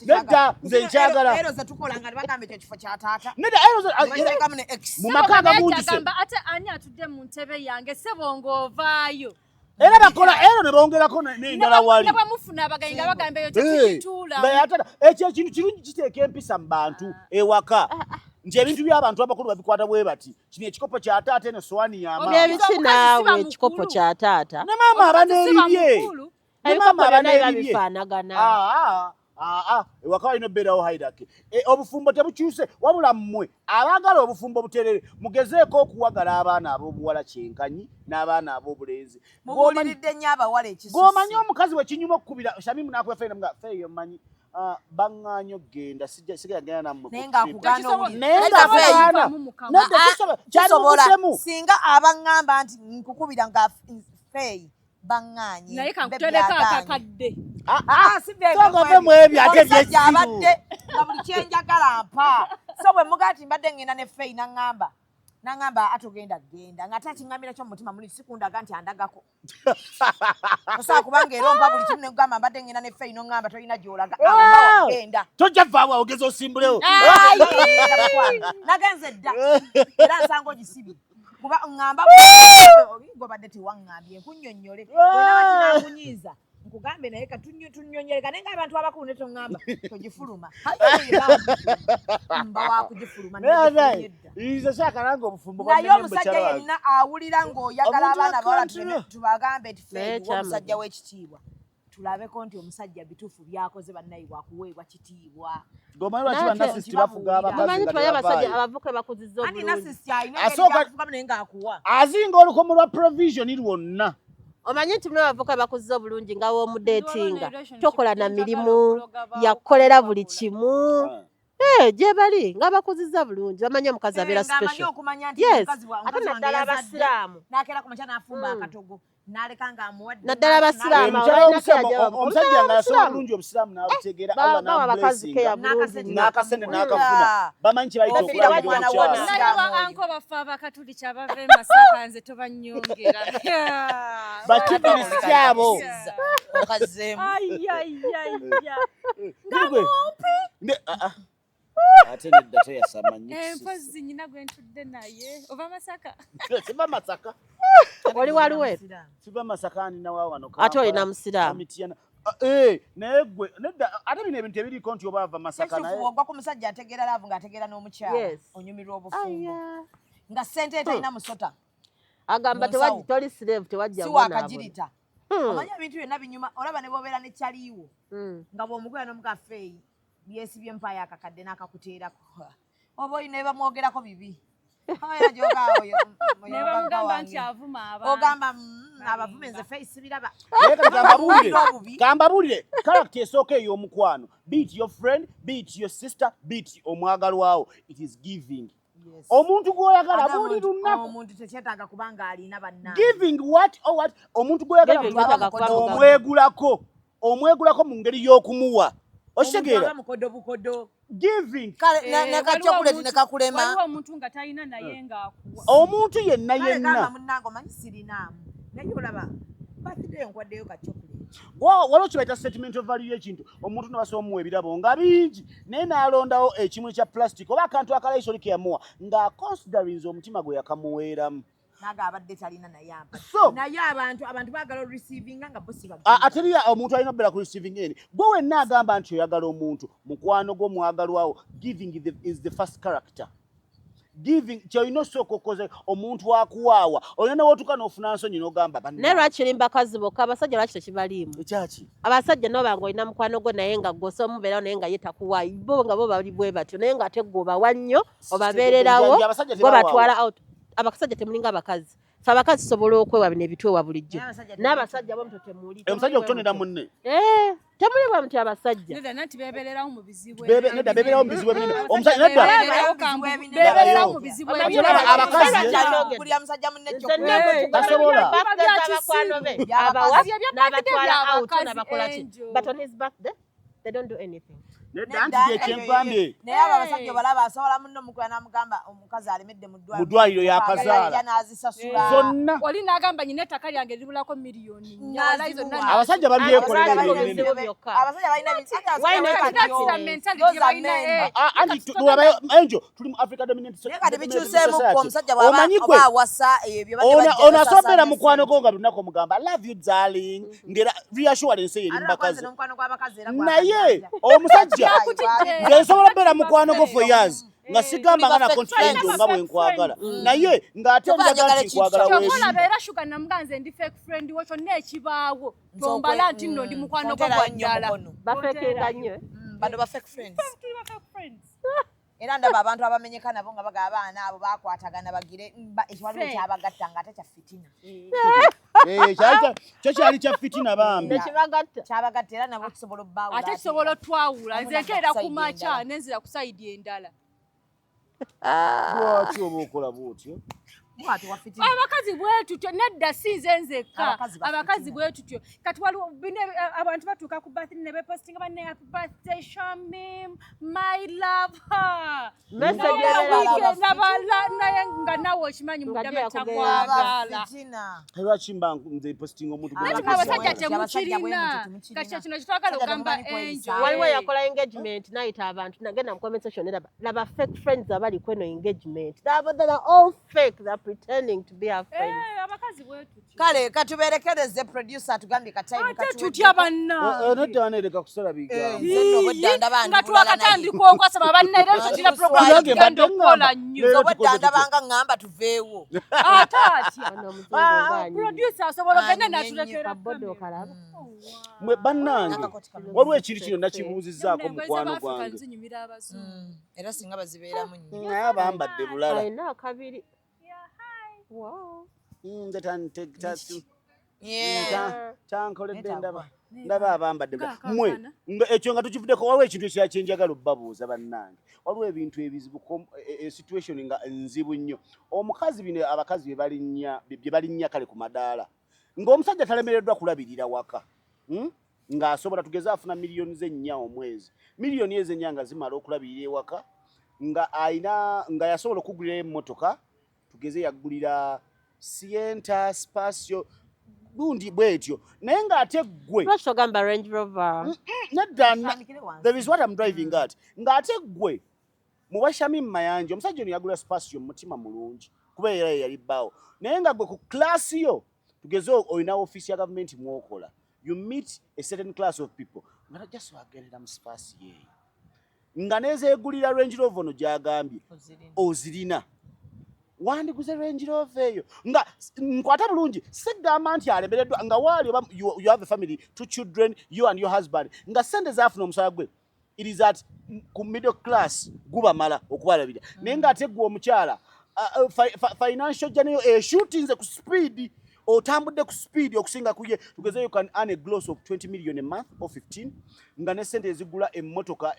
nedda nze nkyagala ero ze tukola nga tebagambe ekyo kifo kya taata nedda mu maka agagundise ate ani atudde mu ntebe yange sebo ng'ovaayo era bakola ero ne bongerako n'endala wali bamufuna abaganyi nga bagamba eyo tekituula ekyo ekintu kirungi kiteeka empisa mu bantu ewaka nti ebintu by'abantu abakulu babikwata bwe bati kino ekikopo kya taata eno sowaani ya maama ebiki naawe ekikopo kya taata ne maama aba n'ebibye ebikopo byonna bifaanagana ewaka walina obbeerawo haidake obufumbo tebukyuse wabula mmwe abaagala obufumbo buterere mugezeeko okuwagala abaana ab'obuwala kyenkanyi n'abaana ab'obulenzi mubuuliridde nnyo abawala ekisusi gwomanyi omukazi wekinyuma okukubira shamimu n'akuba feena mga feeyo mmanyi baŋŋaanyi okgenda sigenda nammwe naye ng'akugaana owulira singa abaŋŋamba nti nkukubira nga feeyi baŋŋaanyi naye kankutereka akakadde sogave mu ebyo ate eby'ekizibu abadde nga buli kyenjagala mpa so bwe mugaa ti mbadde ngenda ne feeyi naŋŋamba nangamba atogenda genda ngata kingambira kyo mutima muli sikundaga nti andagako osa kubanga erompa buli kimu negamba mbadde ngenda ne feino ngamba toyina gyolaga genda tojja vaawo ogeza osimbulewo nagenze dda era nsanga ogisibi kuba ngamba gobadde tewaŋŋambye nkunnyonnyole wena wakinankunyiiza nkugambe naye katunyonyole kane ng'abantu abakulu ne toŋŋamba togifuluma mba wakugifuluma nze saakalanga obufumbo naye omusajja yenna awulira ng'oyagala abaana bawala tubagambe nti feewa omusajja w'ekitiibwa tulabeko nti omusajja bituufu byakoze bannayi wakuweebwa kitiibwa ng'omanyi lwaki bannasisi tebafuga abakazi twaye abasajja abavuka bakuzizza anti nasisi alina Asooka- ebyafuga naye ng'akuwa azinga olukomo lwa provision lwonna omanyi nti mwe bavuka bakuzizza obulungi nga w'omudeetinga tokola na mirimu yakolera buli kimu gye bali nga bakuzizza bulungi bamanyi omukazi abeera special okumanya nti yes omukazi wa- ate omukazi wange naddala yazadde, abasiraamu n'akeera ku makya n'afumba akatogo n'aleka ng'amuwadde naddala abasiraamu mukyala omusajja nga yasobola bulungi obusiraamu n'abutegeera Allah bawa abakazi keya n'amublessinga bulungi n'akasente n'akafuna bamanyi kye bayita Obira okulangira mwana omukyala wonna. naye baanko bafe abakatuli kyabava e Masaka nze tobanyongera bakibirisi abo okazeemu ate nedda teyasamanyi empozi nyina gwe ntudde naye ova Masaka siba Masaka oli waliwe siba Masaka nina wa wano ate olina musiraamu naye gwe nedda ate bino ebintu ebiriiko nti oba ava Masaka naye ogwa ku musajja ategeera laavu ng'ategeera n'omukyala Yes. onyumirwa obufumbo nga ssente talina musota agamba Munsawo. toli slave tewajja si kubonaabona. wakagirita omanyi ebintu byonna binyuma olaba ne bwobeera ne kyaliiwo nga bw'omugula n'omukafeeyi byesibye empaya akakadde n'akakuteerako oba olina ebamwogerako bibi era ne bamugamba nti avuma abantu ogamba abavume nze feesi biraba naye kati kambabuulire character esooka ey'omukwano be it your friend be it your sister be it omwagalwawo it is giving omuntu gw'oyagala buli lunaku omuntu tekyetaaga kubanga alina bannange giving what or what omuntu gw'oyagala Giving buli gwetaaga lunaku kuba omwegulako mu ngeri y'okumuwa okitegeera mukodo bukodo giving ne kachokuleti ne kakulema waliwo omuntu nga talina naye ng'akuwa omuntu yenna gamba yenna munnange omanyi sirinaamu naye olaba birthday nkwaddeyo kachokuleti waliwo kye bayita sentimental value y'ekintu omuntu nebasobola omuwa ebirabo nga bingi naye n'alondawo ekimu kya plastic oba akantu akalayisa oli ke yamuwa ng'aconsiderinze omutima gwe yakamuweeramu naga abadde talina naye ampa So- naye abantu baagala oreceiving nga bosi ateri omuntu alina obeera ku receiving end gwe wenna agamba nti oyagala omuntu mukwano gwo mwagalwawo giving is the first character giving kyolina osooka okoze omuntu akuwaawa olina newotuka n'ofuna nsonyi n'ogamba naye lwakiri mbakazi bokka abasajja lwaki tekibaliimu ekyaki abasajja nabo banga olina mukwano gwo naye nga gwe osomubeerawo naye nga ye takuwaayo bo nga bo bali bwe batyo naye nga ate gwe obawa nnyo obabeererawo Abasajja gwe tebawaawo. batwala out abasajja temulinga abakazi fe abakazi tusobola okwewa bino ebitwewa bulijjo n'abasajja bomuto temuli omusajja okutonera munne temuli bwe muti abasajja nedda nati beebererawo mu bizibu nedda bebeerawo mu bizibu ebinene omusajja nedda beebererawo mu bizibu buli musajja munne tasobola abakwano be abawa n'abatwala out n'abakola ki but on his birthday they don't do anything nedda nti gyekyempambye naye abo abasajja balaba asobola munno omukuya n'amugamba omukazi alemedde mu mu ddwaliro yakazaala n'azisasula zonna oli n'agamba nyina ettaka lyange libulako miliyoni nyawalayi zonna abasajja babyekolera Abasajja ebyo binene abasajja balina anti tulabayo enjo tuli mu africa dominant naye kati bikyuseemu ku omusajja omanyi gwe bw'aba awasa ebyo ono asobeera mukwano gwo nga lunaku omugamba love you darling ngera reassurance ye eri mu bakazi naye omusajja ng'ensobola okubeera mukwano gwo for years nga sigamba nga na confident nga bwe nkwagala naye ng'ate onjaga nti nkwagala weebi kyomulaba era shuga namuganze ndi fake friend wo kyonna ekibaawo tombala nti nno ndi mukwano gwo gwa ddala bafekenga nnyo bano ba fake friends era ndaba abantu abamenyeka nabo nga baga abaana abo bakwatagana bagire ekiwaliwo kyabagatta nga ate kya fitina kyo kyali kya fitina bambi tekibagatta kyabagatta era nabo kisobola obbawula ate kisobola otwawula nze nkeera ku makya nenzira ku sayidi endala lwaki oba okola bwotyo Mwatu wafitina. Abakazi bwetu nedda sinze nzekka. Abakazi bwetu kati waliwo bine abantu batuuka ku birthday ne bepostinga banne happy birthday Shamim, my love her. Naye nga nawe okimanyi muddamu takwagala. Lwaki mba nze posting omuntu abasajja temukirina kati kino kitwagala ogamba Angel. Waliwo yakola engagement nayita abantu nagenda mu comment section laba fake friends abali kweno engagement. They are all fake. They are pretending to be our friends. Abakazi bwetu. Kale katuberekereze producer tugambye katime katu. Tutya banna. Netta nereka kusala biga. Nzenno bodanda bantu. Nga twakatandika okwasaba banna era tutira program tugenda okukola nnyo. Bodanda banga ngamba tuveewo. Producer asobola ogenda n'atulekera bodo kalaba. Mwe bannange waliwo ekintu kino nakibuuzizzaako mukwano gwange. Era singa bazibeeramu nnyo. Naye abambadde bulala. Ayina akabiri. Wow. Nze tankoledde ndaba abambadde mmwe ekyo nga tukivuddeko waliwo ekintu ekirala kye njagala obbabuuza bannange. Waliwo ebintu ebizibu situation nga nzibu nnyo. Omukazi bino abakazi bye balinnya kale ku madaala ng'omusajja talemereddwa kulabirira waka ng'asobola tugeze afuna miliyoni z'ennya omwezi. Miliyoni ez'ennya nga zimala okulabirira ewaka nga yasobola okugulira emmotoka tugeze yaggulira Sienta Spacio gundi bwetyo naye ng'ate ggwe lwakigamba Range Rover that is what I'm driving at ng'ate ggwe muwa Shamim Mayanja omusajja ono yagula Spacio mutima mulungi kuba era yali bbaawo naye nga ggwe ku class yo tugeze olina office ya government mwokola you meet a certain class of people nga just wagerera mu Spacio yeeyo nga nezeegulira Range Rover ono gy'agambye ozirina wandiguze Range Rover eyo nga nkwata bulungi sigamba nti alemereddwa nga waali you have a family 2 children you and your husband nga sente zaafuna omusala gwe it is at ku middle class gubamala okubalabira naye ng'ate gwe omukyala financial journey eshutinze ku speed otambudde ku speed okusinga kuye tugeze you can earn a gross of 20 million a month or 15 nga ne sente ezigula emmotoka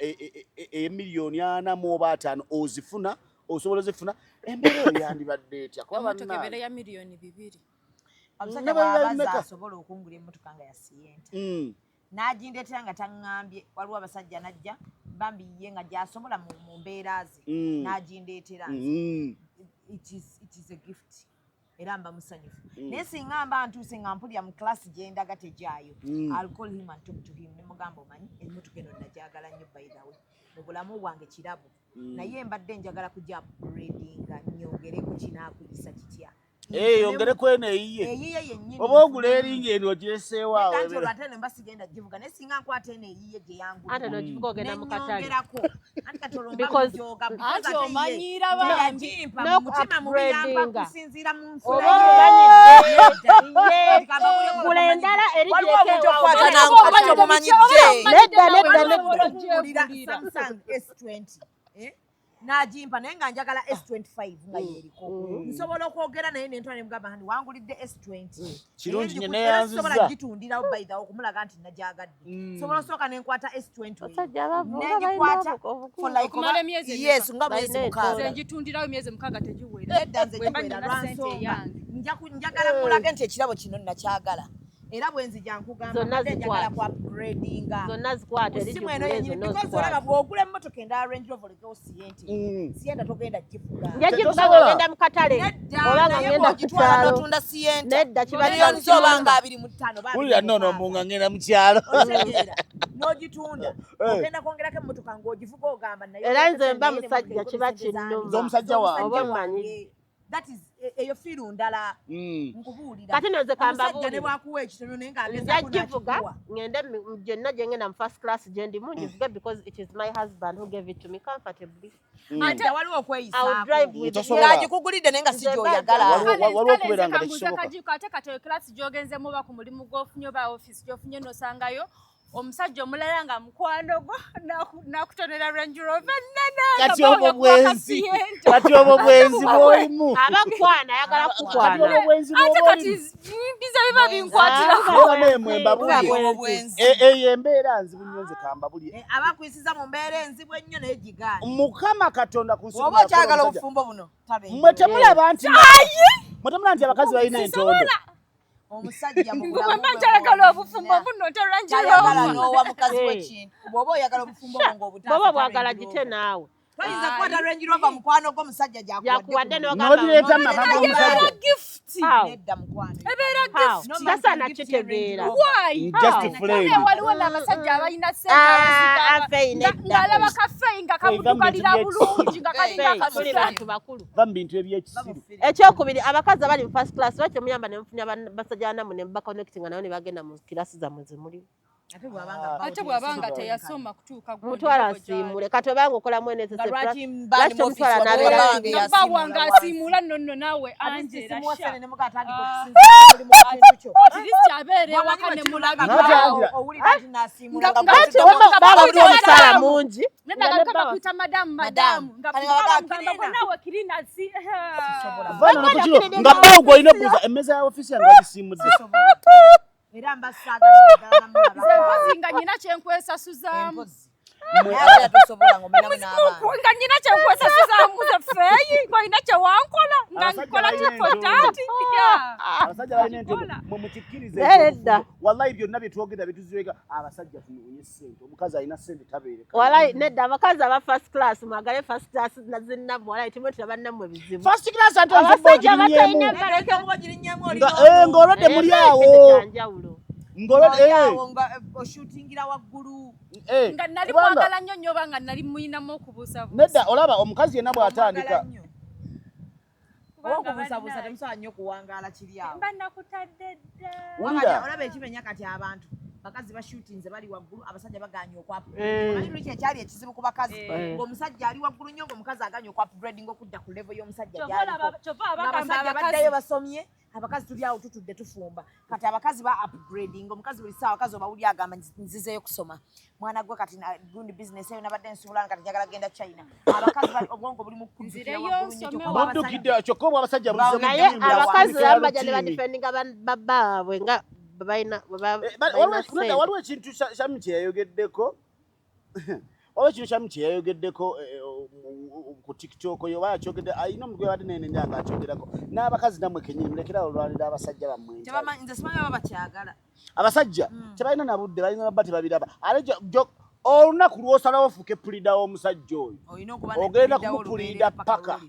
miliyoni 4 mu 5 ozifuna osobola zifuna embeera yandibadde etya kuba banna emmotoka ya miliyoni 2 omusajja bw'abaza asobola okungula emmotoka nga ya Sienta n'agindeetera nga taŋŋambye waliwo abasajja najja bambi ye nga gy'asobola mu mbeera ze n'agindeetera it is a gift era mba musanyufu naye singa mba ntuuse nga mpulira mu klasi gye ndaga tejaayo I'll call him and talk to him ne mugamba omanyi emmotoka eno nagyagala nnyo by the way mu bulamu bwange kirabo naye mbadde njagala kujja upgradinga nyongereko kinaakuyisa kitya yongereko eno eyiye oba ogula eringa eno ogireseewo awo ate ne mbasigenda givuga naye singa nkwata eno eyiye gye yangu ate nogivuga ogenda mu katale anti kati olombajoga anti omanyira bangi mutima mubiyamba kusinziira mu nsula gula endala eri Samsung S20 n'agimpa naye nga njagala S25 nga yeriko nsobola okwogera naye nentwala ne mugamba hani wangulidde S20 kirungi nye neyanzizza gitundirawo bayidhawo okumulaga nti najyagadde sobola osooka nenkwata S20 negikwata okumala emyezi yes nga mwezi mukaaga ngitundirawo emyezi mukaaga tegiwera nedda nze giwera lwansonga njagala mulage nti ekirabo kino nakyagala era bwenzija nkugamba njagala ku upgradinga zonna zikwata eri olaba bw'ogula emmotoka endala Range Rover leko Sienta togenda givuga njagivuga ngenda mu katale oba nga ngenda ku kyalo n'otunda Sienta nedda miliyoni zoba nga 25 kulira nnono munga ngenda mu kyalo n'ogitunda ogenda kwongerako emmotoka ng'ogivuga ogamba naye era nze mba musajja kiba kinnuma omusajja wange oba mmanyi that is eyo firu ndala nkubuulira kati noze kamba buulira ne bwakuwa ekitono naye nga njagivuga ngende gyenna gye ngenda mu first class gye ndimu ngivuge because it is my husband who gave it to me comfortably ate waliwo okweyisaako ng'agikugulidde naye nga si gy'oyagala waliwo okubeera nga tekisoboka ate kati klasi gy'ogenze muba ku mulimu gw'ofunye oba office gy'ofunye n'osangayo omusajja omulala nga mukwano gwo nakutonera Range Rover kati obwo bwenzi bwolimu abakwana ayagala kukwana ate kati biza biba binkwatira eyo embeera nzibu nnyo nze kamba buli abakwisiza mu mbeera enzibu ennyo naye gigaana Mukama Katonda ku nsi oba okyagala obufumbo buno mmwe temulaba nti abakazi balina entondo omusajja mukyagala obufumbo buno tayagala n'owa mukazi w'ekintu bw'oba oyagala obufumbo bwo ng'obutaasa baba bwagala gite naawe toyinza kukwata Range Rover mukwano gw'omusajja gyakuwadde n'odireeta maka g'omusajja nedda mukwano tasaana kitegeera waliwo n'abasajja abalina sente ng'alaba kafeeyi nga kabudukalira bulungi nga kalinga tuli bantu bakulu va mu bintu ebyekisiru ekyokubiri abakazi abali mu first class lwaki muyamba ne mufunya basajja banamu ne mubaconnectinga nayo ne bagenda mu kirasi zammwe zemulimu ate bw'abanga teyasoma kutuuka mutwala asiimule kati obanga okola mwene lwaki omutwala n'abeera wange asiimula nonno naawe Angela abeera ewaka ne mulabibabuli omusaala mungi neddaga kabakwita madamu nga naawe kirinasi nga bawugwe olina buuza emmeza ya ofisi yange wagisiimudde era mbasaagalira mpozi nga nyina kyenkwesasuzaamu nga nyina kyenkwesasuzaamu zeffeeyi ng'olina kyewankola nga nkola kyefotaati abasajja balina entondo mukikkirize wallahi byonna byetwogera bituziweka abasajja tunoonya ssente omukazi alina ssente tabeereka wallahi nedda abakazi aba first class mwagale first class nazinnamu wallahi timwe tulabannamu ebizibu first class ate ng'olwadde muli awo oshutingira waggulu nga nali mwagala nnyo nnyo oba nga nali muyinamu okubuusabuusa nedda olaba omukazi yenna bw'atandika okubuusabuusa temusobola nnyo okuwangaala kiri awo mba nakutadde dda olaba ekimenya kati abantu bakazi bashutinze bali waggulu abasajja baganye okwapuki ekyali ekizibu ku bakazi ng'omusajja ali waggulu nnyo ng'omukazi aganye okwapugrading okudda ku level y'omusajja gy'alikobasajja baddayo basomye abakazi tuli awo tutudde tufumba kati abakazi ba upgrading omukazi buli ssaawa abakazi obawuli agamba nzizeyo kusoma mwana gwe kati gundi business eyo nabadde nsubulana kati njagala genda China abakazi bali obwongo buli mu kuzira waggulu nnyo buddukidde kyokka obwo abasajja naye abakazi bambajja ne badifendinga babbaabwe nga waliwo ekintu Shami kye yayogeddeko waliwo ekintu Shami kye yayogeddeko ku TikTok oyo bakyogedde ayina omugwe wadde nene njanga akyogerako n'abakazi nammwe kenyini mulekera olwanira abasajja bammwe nze simanyi aba bakyagala abasajja tebalina nabudde balina nabba tebabiraba ate olunaku lw'osalawo ofuuke pulida w'omusajja oyo ogenda kumupulida paka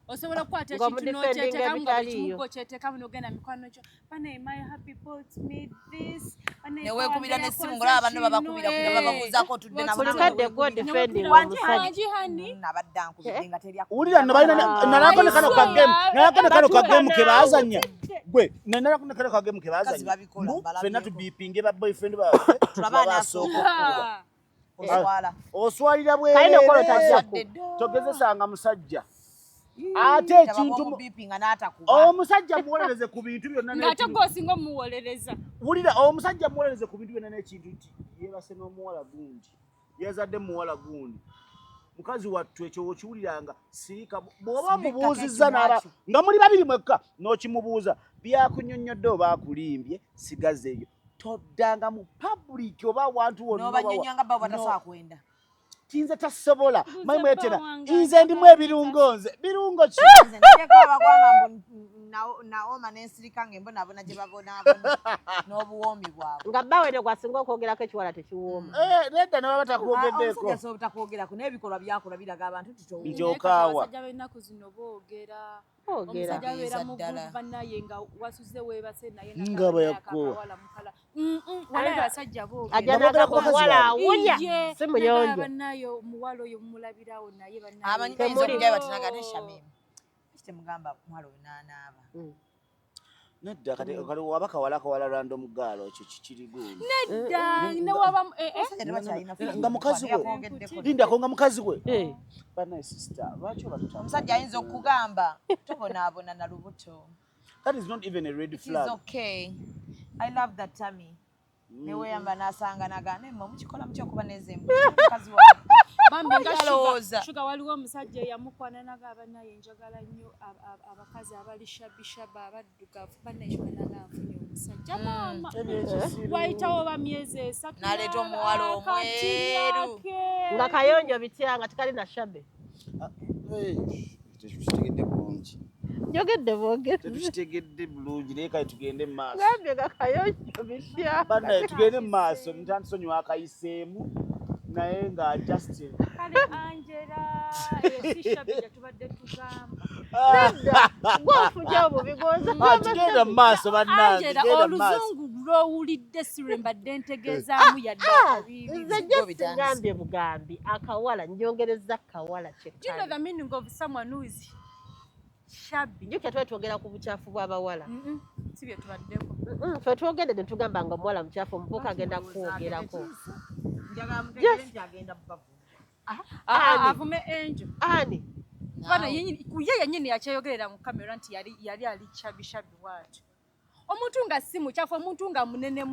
osobola okukwata ekintu n'okyeteekamu nga bekimugo kyeteekamu n'ogenda mikwano kyo bane my happy bought me this neweekubira n'essimu ng'olaba banno babakubira bababuuzaako otudde nabulikadde gwo defending nabadde ankubidde nga terya wulira nno balina nalako ne kano kagemu ke baazanya gwe nenalako ne kano kagemu ke baazanya ffenna tubiipinge ba boyfriend baffe tulabanaasooka oswalira bwereere togezesanga musajja ate ekintu omusajja muwolereze ku bintu byonna ng'ate gw'osinga omuwolereza wulira omusajja muwolereze ku bintu byonna n'ekintu nti yeebase n'omuwala gundi yazadde muwala gundi mukazi wattu ekyo okiwuliranga sirika bw'oba mubuuzizza n'aba nga muli babiri mwekka n'okimubuuza byakunnyonnyodde oba akulimbye sigazeeyo toddanga mu public oba awantu wonna n'obanyonyanga babo batasobola kwenda tinze tasobola maimwetera nze ndimu ebirungo nze birungo ki naoma nensirika ng'embonabona gye babonaabona n'obuwoomi bwabwe nga bawene gwasinga okwogerako ekiwala tekiwooma nedda ne baba takwogeddeeko omusajja asobola obutakwogerako naye ebikolwa byakola biraga abantu ntiokaawa abasajja b'ennaku zino boogera omusajja abeera mu gurupu bannaye nga wasuze weebase naye nga bayakoowa walayo abasajja boogera ajja nagamba omuwala awulya si muyonjo bannaye omuwala oyo mumulabirawo naye amanyi bayinza batinaga ate Shamimu kitemugamba muwala oyo n'anaaba nedda kati waba kawala lwanda omugaalo ekyo kikiri gundi nedda newaba nga mukazi we lindako nga mukazi we banaye sister lwaki oba omusajja ayinza okugamba tobonaabona na lubuto that is not even a red flag it's okay I love that tummy ne weyamba n'asanga nagane mmwe mukikola mutya okuba n'ezembu mukazi wange bambi nga Yalowooza. shuga waliwo omusajja eyamukwana naga abanaye njagala nnyo abakazi abali shabishaba abaddugavu bannaekyo banananfunye omusajja maama wayitawo bamyezi 3 n'aleeta omuwala omweru nga kayonjo bitya nga tekali na shabe tekitegedde bulungi njogedde boogedde tetukitegedde bulungi naye kale tugende mu maaso gambye nga kayonjo bitya bannaye tugende mu maaso ntandisonyiwa akayiseemu naye nga Justin kale Angela esishabe gyatubadde tugamba gwofuja obubigoza tugenda mu maaso bannange Angela tugenda mu maaso oluzungu lw'owulidde sirwe mbadde ntegeezaamu yadde akabibi nze just ngambye bugambi akawala njongereza kawala Do you know the meaning of someone who is shabby? njuka twetwogera ku bukyafu bw'abawala Si bye tubaddeko. ffe twogedde ne tugamba nga omuwala mukyafu omuvubuka agenda kwogerako njagala mutegere nti agenda bubavu Avume Angel. ani Bana ye yennyini yakyeyogerera mu kamera nti yali ali shabby watu. Omuntu nga si mukyafu, omuntu nga munene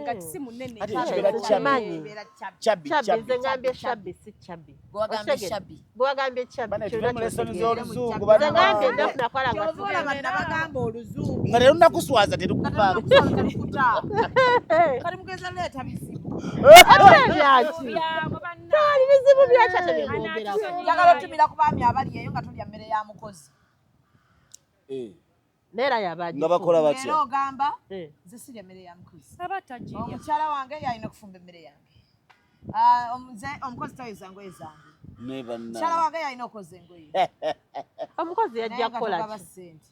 nga si munene. Ate kibeera Kimanyi. Chabi nze ngambye shabbi si shabbi gwagambye shabby bwagambye shabbi bana kyonna tuve mu lesoni kyotegeera. z'oluzungu nze bana ngambye ennaku nakola nga ovola banna bagamba oluzungu nga leero nakuswaza terukuvaako kali mugeza leeta bizibu byaki tewali bizibu byaki ate byebwogerako njagala otumira ku baami abali eyo nga tulya mmere ya mukozi neera yabaji nga bakola batya era ogamba nze sirya mmere ya mukozi Sabatajirya. omukyala wange yalina okufumba emmere yange nze omukozi tayoza ngoye zange ne mukyala banna wange yalina okoza engoye omukozi yajja kukola tugaba ki ssente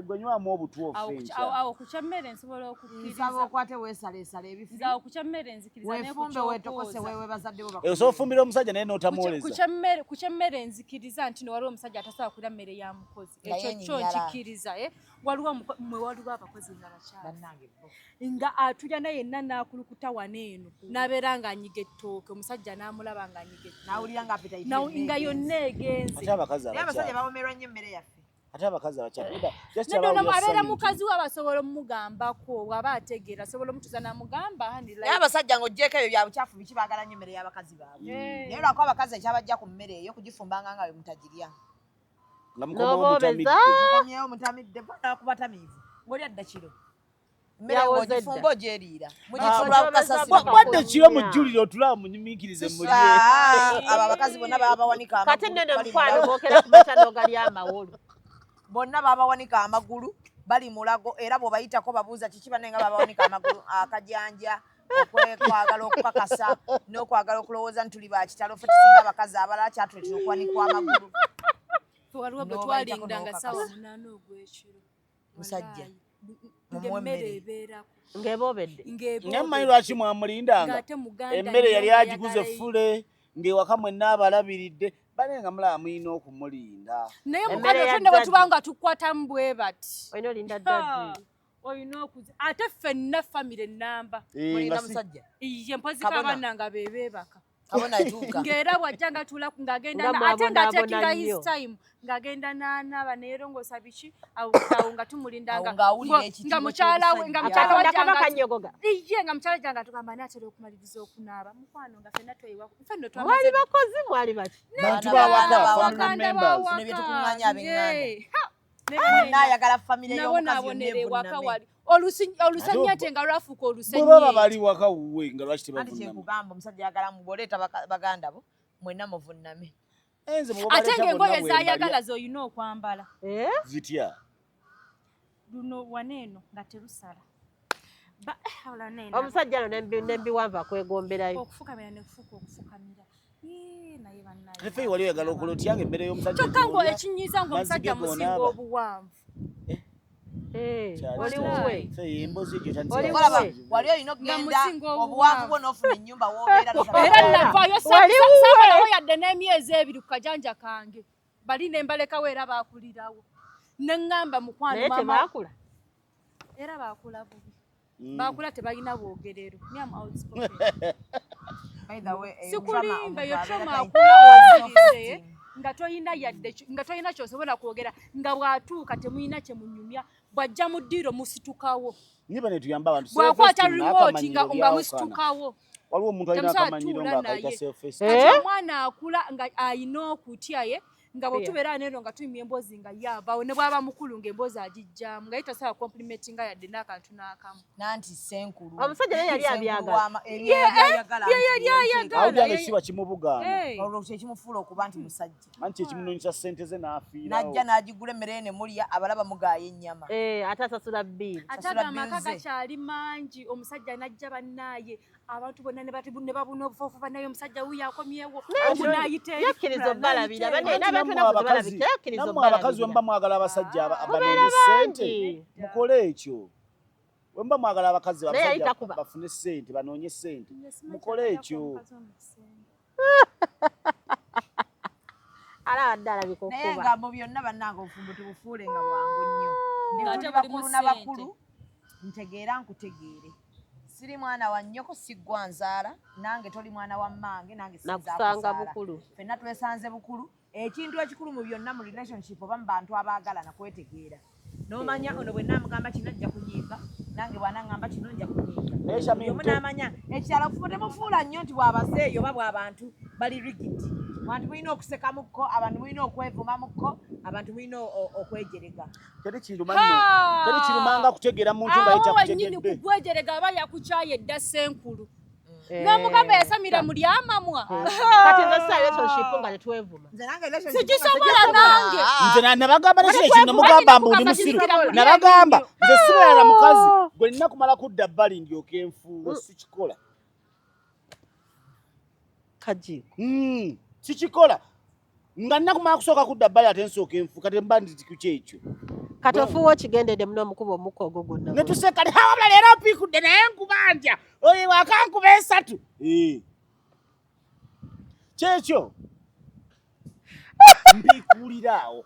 gwenywamu obutwofu Awo ku kyemmere nsobola nsaba okukkiriza. okwate weesaleesala ebifi Nze awo ku kyemmere nzikiriza ne weefumbe weetokose weewe bazadde bo osobola ofumbira omusajja naye n'otamuwoleza ku kyemmere nzikiriza nti waliwo omusajja atasobola kulya mmere ya mukozi ekyo kyo nkikiriza waliwo abakozi nga bakyala nga atulya naye yenna n'akulukuta wano eno n'abeera ng'anyiga ettooke omusajja n'amulaba ng'anyiga ettooke nawulira nga apeta nga yonna egenze ate abakazi naye abasajja abakyala bawomerwa nnyo emmere yaffe ate abakazi abakyala neddono abeera mukazi we abasobola omugambako bw'aba ategeera asobola omutuuza n'amugamba naye abasajja ng'oggyeko ebyo bya bukyafu biki baagala nnyo emmere y'abakazi baabwe naye lwako abakazi ekyabajja ku mmere eyo kugifumbanga nga we mutagirya nga n'oboobeza komyewo mutamidde bona kubatamiivu ng'olya dda kiro emmere ng'ogifumba ogyeriira mugifumba kukasasiro wadde kiro mujjulire otulaba munyumiikirize mulye abo abakazi bonna baba bawanika kati nene mukwano bookera ku mata n'ogali amawolu bonna babawanika amagulu bali mulago era bw'obayitako babuuza kiki banne nga babawanika amagulu akajanja okwagala okukakasa n'okwagala okulowooza nti tuli bakitalo ffe tusinga abakazi abalala kyatuletera okuwanikwa amagulu waliwo bwe twalindanga ssaawa 8 ogw'ekiro musajja ng'emmere ebeerako ng'eboobedde naye mmanyi lwaki mwamulindanga ng'ate muganda emmere yali agiguze fule ng'ewaka mwenna abalabiridde bane nga mulaba mulina okumulinda naye Emmere mukadde ya twende bwe daddy. tubanga tukwatamu bwe bati olina olinda daddi olina okuza ate ffenna famire ennamba mulinda musajja ye mpozika Kabona. abaana nga beebaka kabona etuuka ng'era bw'ajja nga tuula ng'agenda Nga ate ng'atekinga mwabonaabona his nnyo. time ng'agenda n'anaaba neerongoosa biki awo nga tumulindanga Awo ng'awulira ekitiibwa nga mukyala we nga mukyala ky'omusajja. katonda kaba wajjanga kanyogoga iye nga mukyala jjanga atugamba naatera okumaliriza okunaaba mukwano nga ffenna tweyiwa ffenno mwali bakozi mwali baki bantu bawaka family Baganda members bawaka. Bino bye tukuŋŋaanya ab'eŋŋanda. Ye. Ha! Bonna ayagala famire nabo y'omukazi naabonera ewaka yonna wali olusenyi ate nga lwafuuka bwe baba olusenyi bali waka wuwe nga lwaki anti tebavunama kyekugamba omusajja ayagala muboleeta baganda bo mwenna muvunname enze ate ng'engoye zaayagala z'olina okwambala zitya luno waneeno nga terusala omusajja ano nembiwanvu akwegomberayo okufukamira nekufuuka okufukamira naye bannaye nefeyi wali oyagala okola otyanga emmere y'omusajja kyokka ngo ekinyiiza ng'omusajja musinga obuwanvu oli wuwe Feyi embozi egyo Oli olaba wuwe. wali olina okugenda musinga obuwanvu bwo n'ofuna ennyumba w'obeera era navaayo saamalawo yadde n'emyezi 2 ku kajanja kange bali ne mbalekawo era baakulirawo ne ŋŋamba mukwano naye maama tebaakula era baakula bubi baakula tebalina bwogerero outspoken sikulimba yo trauma akula osirise nga toyina ky'osobola kwogera nga bw'atuuka temuyina kye munyumya bwajja mu ddiiro musitukawo niba ne tuyamba abantu bwakwata remote nga musitukawo waliwo omuntu alina akamanyiro nga akaita self-esteem omwana akula nga ayina okutya ye nga bwetubeera neno nga tuyimya emboozi nga yavawo ne bwaba mukulu ng'emboozi agijjamu nga yitasobola komplimenti nga yadde n'akantu n'akamu nanti senkulu omusajja naye yali abyagala awulira kiba kimubugana olwo kyekimufuula okuba nti musajja anti ekimunonyesa ssente ze n'afiirawo najja n'agigula emmere ne mulya abalaba mugaaya ennyama ate asasula bbiiri ate amaka gakyali mangi omusajja najja bannaaye abantu bonna ne babuna obufoofu bannaye omusajja wuyo akomyewo yakkiriza obbalabira nammwe abakazi wemba mwagala abasajja abanene ssente mukole ekyo wemba mwagala abakazi bafune ssente banoonye ssente mukole ekyo naye nga mu byonna bannanga obufumbo tubufuule nga bwangu nnyo ndi bakulu n'abakulu ntegeera nkutegeere siri mwana wa nnyoko siggwa nzaala nange toli mwana wa mmange nange nakusanga bukulu ffenna twesanze bukulu ekintu ekikulu mu byonna mu relationship oba mu bantu abaagalana kwetegeera n'omanya ono bwe naamugamba kino ajja kunyimba nange bw'anaŋŋamba kino nja kunyimba omu n'amanya ekirala ofumo temufuula nnyo nti bw'abaseeyo oba bw'abantu bali rigid abantu mulina okuseka mukko abantu mulina okwevuma mukko abantu mulina okwejerega teri kirumanga kutegeera muntu nga yitakutegedde kugwejerega aba yakukyaye edda senkulu n'omugamba yasamira mu lyamamwa kati nze sa relationship nga netwevuma sikisobola nange nze nabagamba nekino kino mugamba mbundi musiru nabagamba nze sibeera mukazi gwe nina kumala kudda bbali ndyoka enfuuwe sikikola kaji sikikola nga nina kumala kusooka kudda bbali ate nsooka enfu kati mba ndi ku kyekyo kati ofuuwa okigendedde muno omukuba omukka ogwo gwonna ne tuseka wabula leero opiikudde naye nkuba ntya oyo wakankuba 3 kyekyo mbikuliraawo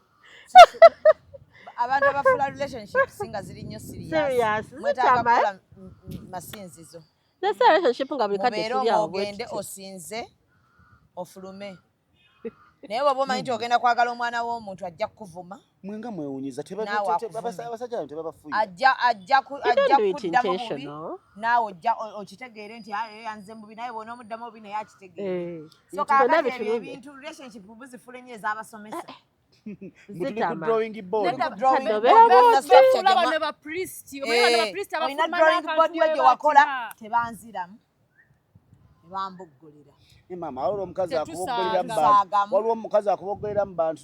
abantu abafuula relationship singa ziri nnyo serious mwetaaga kukola masinzizo relationship nga buli kati mubeere ogende osinze ofulume naye bw'oba omanyi nti ogenda kwagala omwana w'omuntu ajja kukuvuma mwenga mwewunyiza abasajja tebabafuye ajja kuddamu bubi naawe ojja okitegeere nti yanze mubi naye bw'ona omuddamu bubi naye akitegeere so kaakati ebyo ebintu relationship buzifula ennyo ez'abasomesa olina drawing board yo gye wakola tebanziramu tebamboggolera mama waliwo omukazi akuboggolera mu bantu waliwo omukazi akuboggolera mu bantu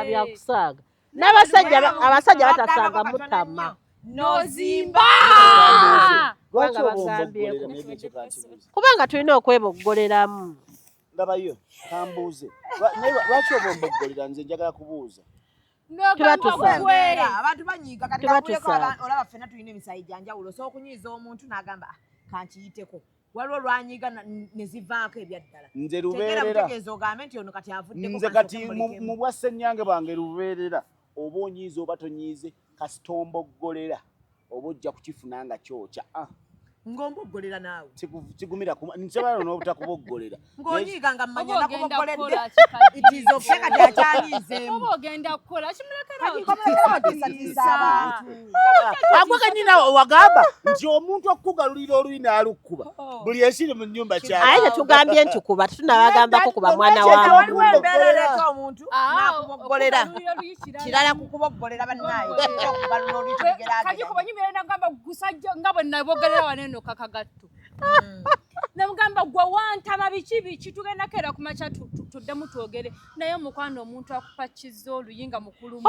byakusaaga n'abasajja batasanga mutama nozimba kubanga tulina okweboggoleramu ndabayo kambuuze lwaki oba omboggolera nze njagala kubuuza abantu banyiiga kati olaba ffenna tulina emisayi gyanjawulo so okunyiiza omuntu n'agamba kankiyiteko waliwo lwanyiga ne zivaako ebyaddala nze lubeerera mutegeeza ogambe nti ono kati avuddeko nze kati mu bwassenyange bange lubeerera oba onyiize oba tonyiize kasita omboggolera oba ojja kukifuna nga kyokya ng'omboggolera naawe kigumira nsobola n'obutakuboggolera ng'onyiiga nga mmanya nakuboggoledde itizoke kati akyanyiizeemu oba ogenda kukola kimulekeraotisatiisa abantu agwe kenyina wagamba nti omuntu okukugalulira oluyi n'alukkuba buli esiri mu nnyumba kyali aye tetugambye nti kuba tetunabagambako kuba mwana wa waliwo embeera ereka omuntu n'akuboggolera kirala kukuboggolera bannaaye okugalula oluyi kagikubanyumirenagamba gusajja nga bwe naboggolera wanene kakagattu namugamba gwe wantama biki tugendako era kumakya tuddemu twogere naye omukwano omuntu akupakiza oluyinga mukulu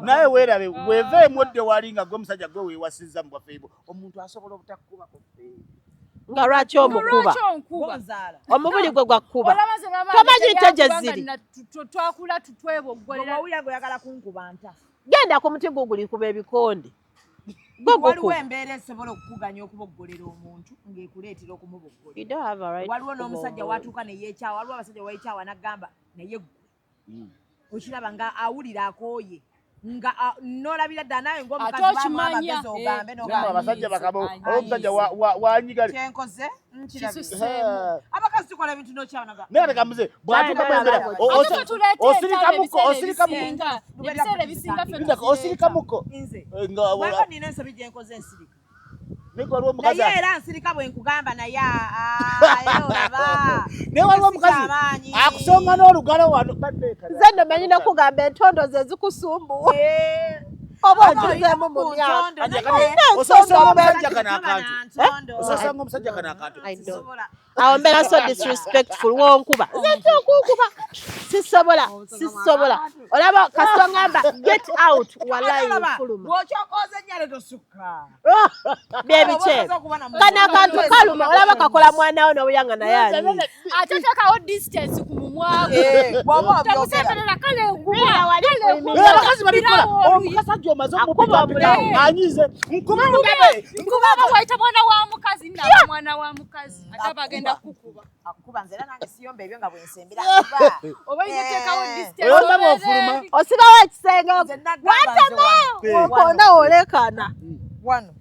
naye weerabe weeveemu odde wali nga gwe musajja gwe weewasizza mu bwafeebo omuntu asobola obutakubako nga lwaki omukuba omubuli gwe gwakkuba tomanyi nteje ziri twakula tutweboggolera owulira gwe oyagala kunkuba nta genda ku muti guguli kuba ebikonde waliwo embeera esobola okukuganya okuboggolera omuntu ng'ekuleetera okumuboggolera waliwo n'omusajja watuuka neyeekyawa waliwo abasajja weekyawa n'agamba naye gwe okiraba nga awulira akooye nga n'olabira ddala nawe ng'omukazi bamwabagezi ogambe abasajja bakabo omusajja wanyigale kyenkoze abakazi tukola ebintu nokyanaga naye kamuze bwatuka bwembera osirika muko nga nina ensobi gye nkoze ensirika naye era nsirika bwe nkugamba naye olaba naye waliwo omukazi akusonga n'olugalo wano nze nno manyi nakugamba entondo ze zikusumbuwa oba otuzeemu mu myaka ososanga omusajja kana akantu awo mbeera so disrespectful wonkuba nze okunkuba sisobola olaba kasito ngamba get out wallahi fuluma bw'okyokoza ennyale tosukka byebice kana akantu kaluma olaba kakola mwanawo n'obuyanga naye ali ate tekawo distance ku mumwago tamusemberera kale abakazi babikola omusajja omaze omupitawo anyize nkuba waita mwana wa mukazi naba mwana wa mukazi ate bagenda kukuba akuba nze era nange siyomba ebyo nga bwensembera oba inatekawo distance osibawo ekisenge watama okonda olekana wano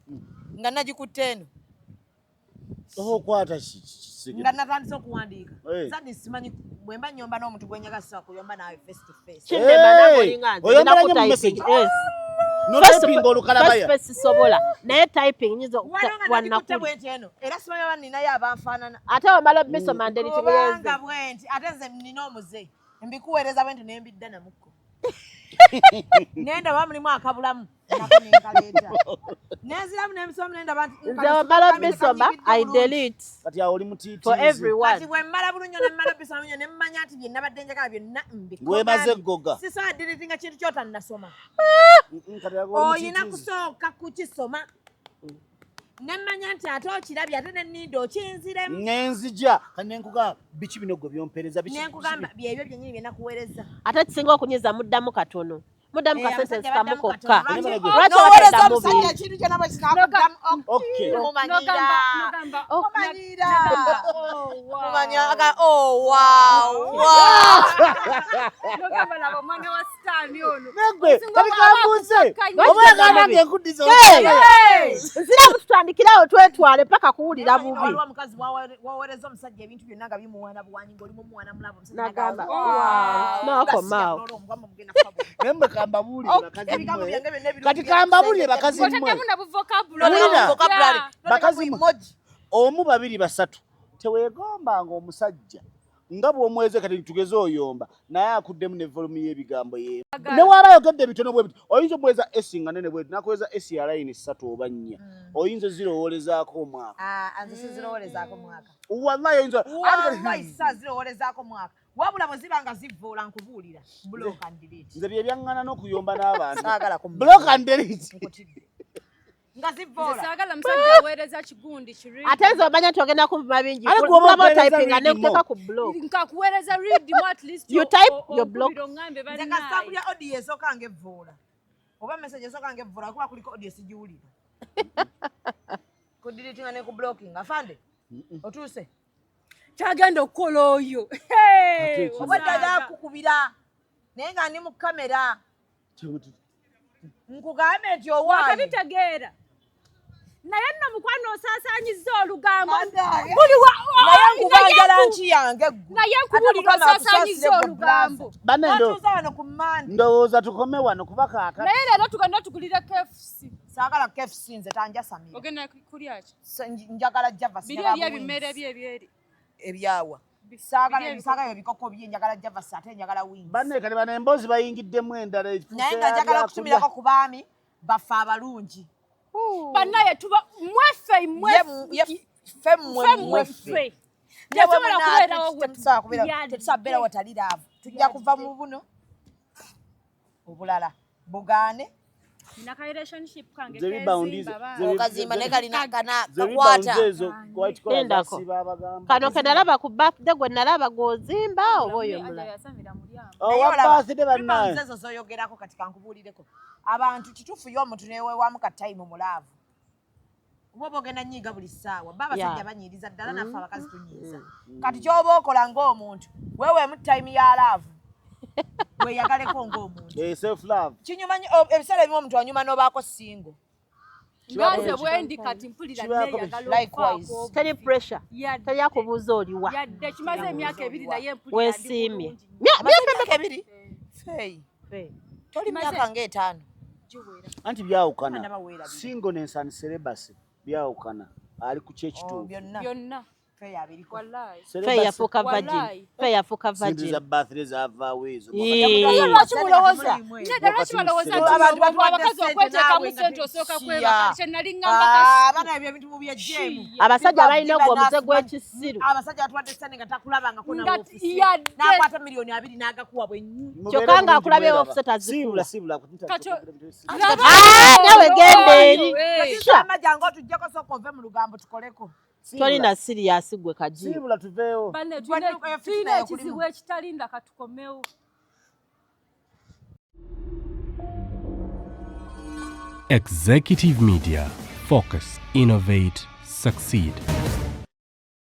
nga nagikutte eno okwata nga natandise okuwandiika zani simanyi bwemba nyomba n'omuntu gwenyagasisa kuyomba nawe face to face oyombalanye mu message nolapinga olukalabaya sisobola naye typing nyizo wannakutte bwenti eno era simanyi aba ninayo abanfaanana ate omala obisoma nderi obanga bwenti ate nze nina omuze mbikuweereza bwenti nembidda namukko nendaba mulimu akabulamu nako nenkaleeta nenziramu nemisoma nendaba nze omala obisoma I delete kati awo oli mutiitiizi for everyone kati bwe mmala bulunyo nemmala obisoma bulunyo nemmanya nti bye nabadde njagala byonna wemaze eggoga sisobola diritinga kintu kyotannasoma oyina kusooka kukisoma nemmanya nti ate okirabye ate nennindo okinziremu nenzija kati nenkugamba biki bino gwe byompereza nenkugamba byebyo byennyini bye nakuweereza ate kisinga okunyiza muddamu katono muddamu ka sentence kamu kokka lwaki oweereza omusajja ekintu kyonna bwe kinakuddamu omanyira nogamba laba omwana wa sitaani ono negwe kati kambuze oba nange nkuddiza nziramu tutandikirawo twetwale paka kuwulira bubi waliwo omukazi waweereza omusajja ebintu byonna nga bimuwana buwanyi ng'olimu omuwana mulaba nagamba nokomaawo nembe kambabuulire bakazi mmwe kati kambabuulire bakazi mmwe bakazi mmwe omu babiri basatu teweegombanga omusajja nga bw'omweze kati tugeze oyomba naye akuddemu ne volume y'ebigambo ye ne waba ayogedde ebitono bwe biti oyinza omweza esi nga nene bweti nakuweza esi ya layini 3 oba 4 oyinza ozirowoolezaako omwaka nze sizirowoolezaako mwaka wallahi oyinza sizirowoolezaako mwaka wabula bwe ziba nga zivvoola nkubuulira block and delete nze bye byaŋŋana n'okuyomba n'abantu saagala block and delete nga zivvoola saagala musajja aweereza kigundi kiri ate nze omanya nti ogenda kunvuma bingi Ale gwe oba opeereza typinga reading nekuteka mo. ku blog nkakuweereza read mu at least You type, you block. ngambe nze nga sitambulya audio esooka ng'evvoola oba message esooka ng'evvoola kuba kuliko audio sigiwulira ku deletinga ne ku blocking afande otuuse kyagenda okukola oyo obadde akukubira naye nga ndi mu kamera nkugambe nti owaani wakabitegeera naye nno mukwano osaasaanyiza olugambo naye nkubanjala nki yange ggwe naye nkubulira osaasaanyiza olugambo otuuza wano ku mmandi ndowooza tukome wano kuba kaakati naye leero tugenda tugulira KFC saagala KFC nze tanjasamira ogenda kulya ki njagala java biri eri ebimere byebyeri ebyawa saagala ebikoko bye njagala java ate njagala wings banne kati bano emboozi bayingiddemu endala naye nga njagala okutumirako ku baami baffe abalungi bannaye tuba mweffe ffe mmweffe tetusabeera watali laavu tujja kuva mu buno obulala bugaane okazimba naye kalina kakwata kano ke nalaba ku birthday gwe nalaba gw'ozimba oba oyo mulala owabaside bannaye ezo zoyogerako kati kankubuulireko abantu kituufu y'omuntu neweewamu ka time mulaavu oba ogenda nyiiga buli ssaawa ba abasajja banyiiriza ddala naffe abakazi tunyiiza kati ky'oba okola ng'omuntu weeweemu time ya laavu weeyagaleko ng'omuntu self love kinyuma ebiseera ebimu omuntu anyuma n'obaako singo Nganze bwendi kati mpulira neyagala Likewise. Teri pressure. Teri akubuuza oliwa. yadde kimaze emyaka 2 naye mpulira Weesiimye. Myaka ebiri. Fey. Toli myaka nga 5. Anti byawukana. Single n'ensani celibacy byawukana. Ali ku kyekitu. byonna Fey abiri. wallahi Fe yafuuka virgin. Fe yafuuka virgin. Za birthday zavaawo ezo. lwaki mulowooza nedda lwaki balowooza nti abakazi okweteekamu sente osooka kwebaka kye nali ngamba Abaana ebyo ebintu mu byejjeemu. Abasajja balina ogwo omuze gw'ekisiru. Abasajja batuwadde sente nga takulabangako na Nga woofiisi. yadde. N'akwata million 2 n'agakuwa bwenyi. Kyokka ng'akulabye woofiisi tazikula. Sibula. Nawe genda eri. Amajja ng'otuggyako sooka ove mu lugambo tukoleko. Tolina siriasi gwe kaji. Sibula tuveewo. banne Tulina tulina ekizibu ekitalinda katukomewo Executive Media. Focus, innovate, succeed.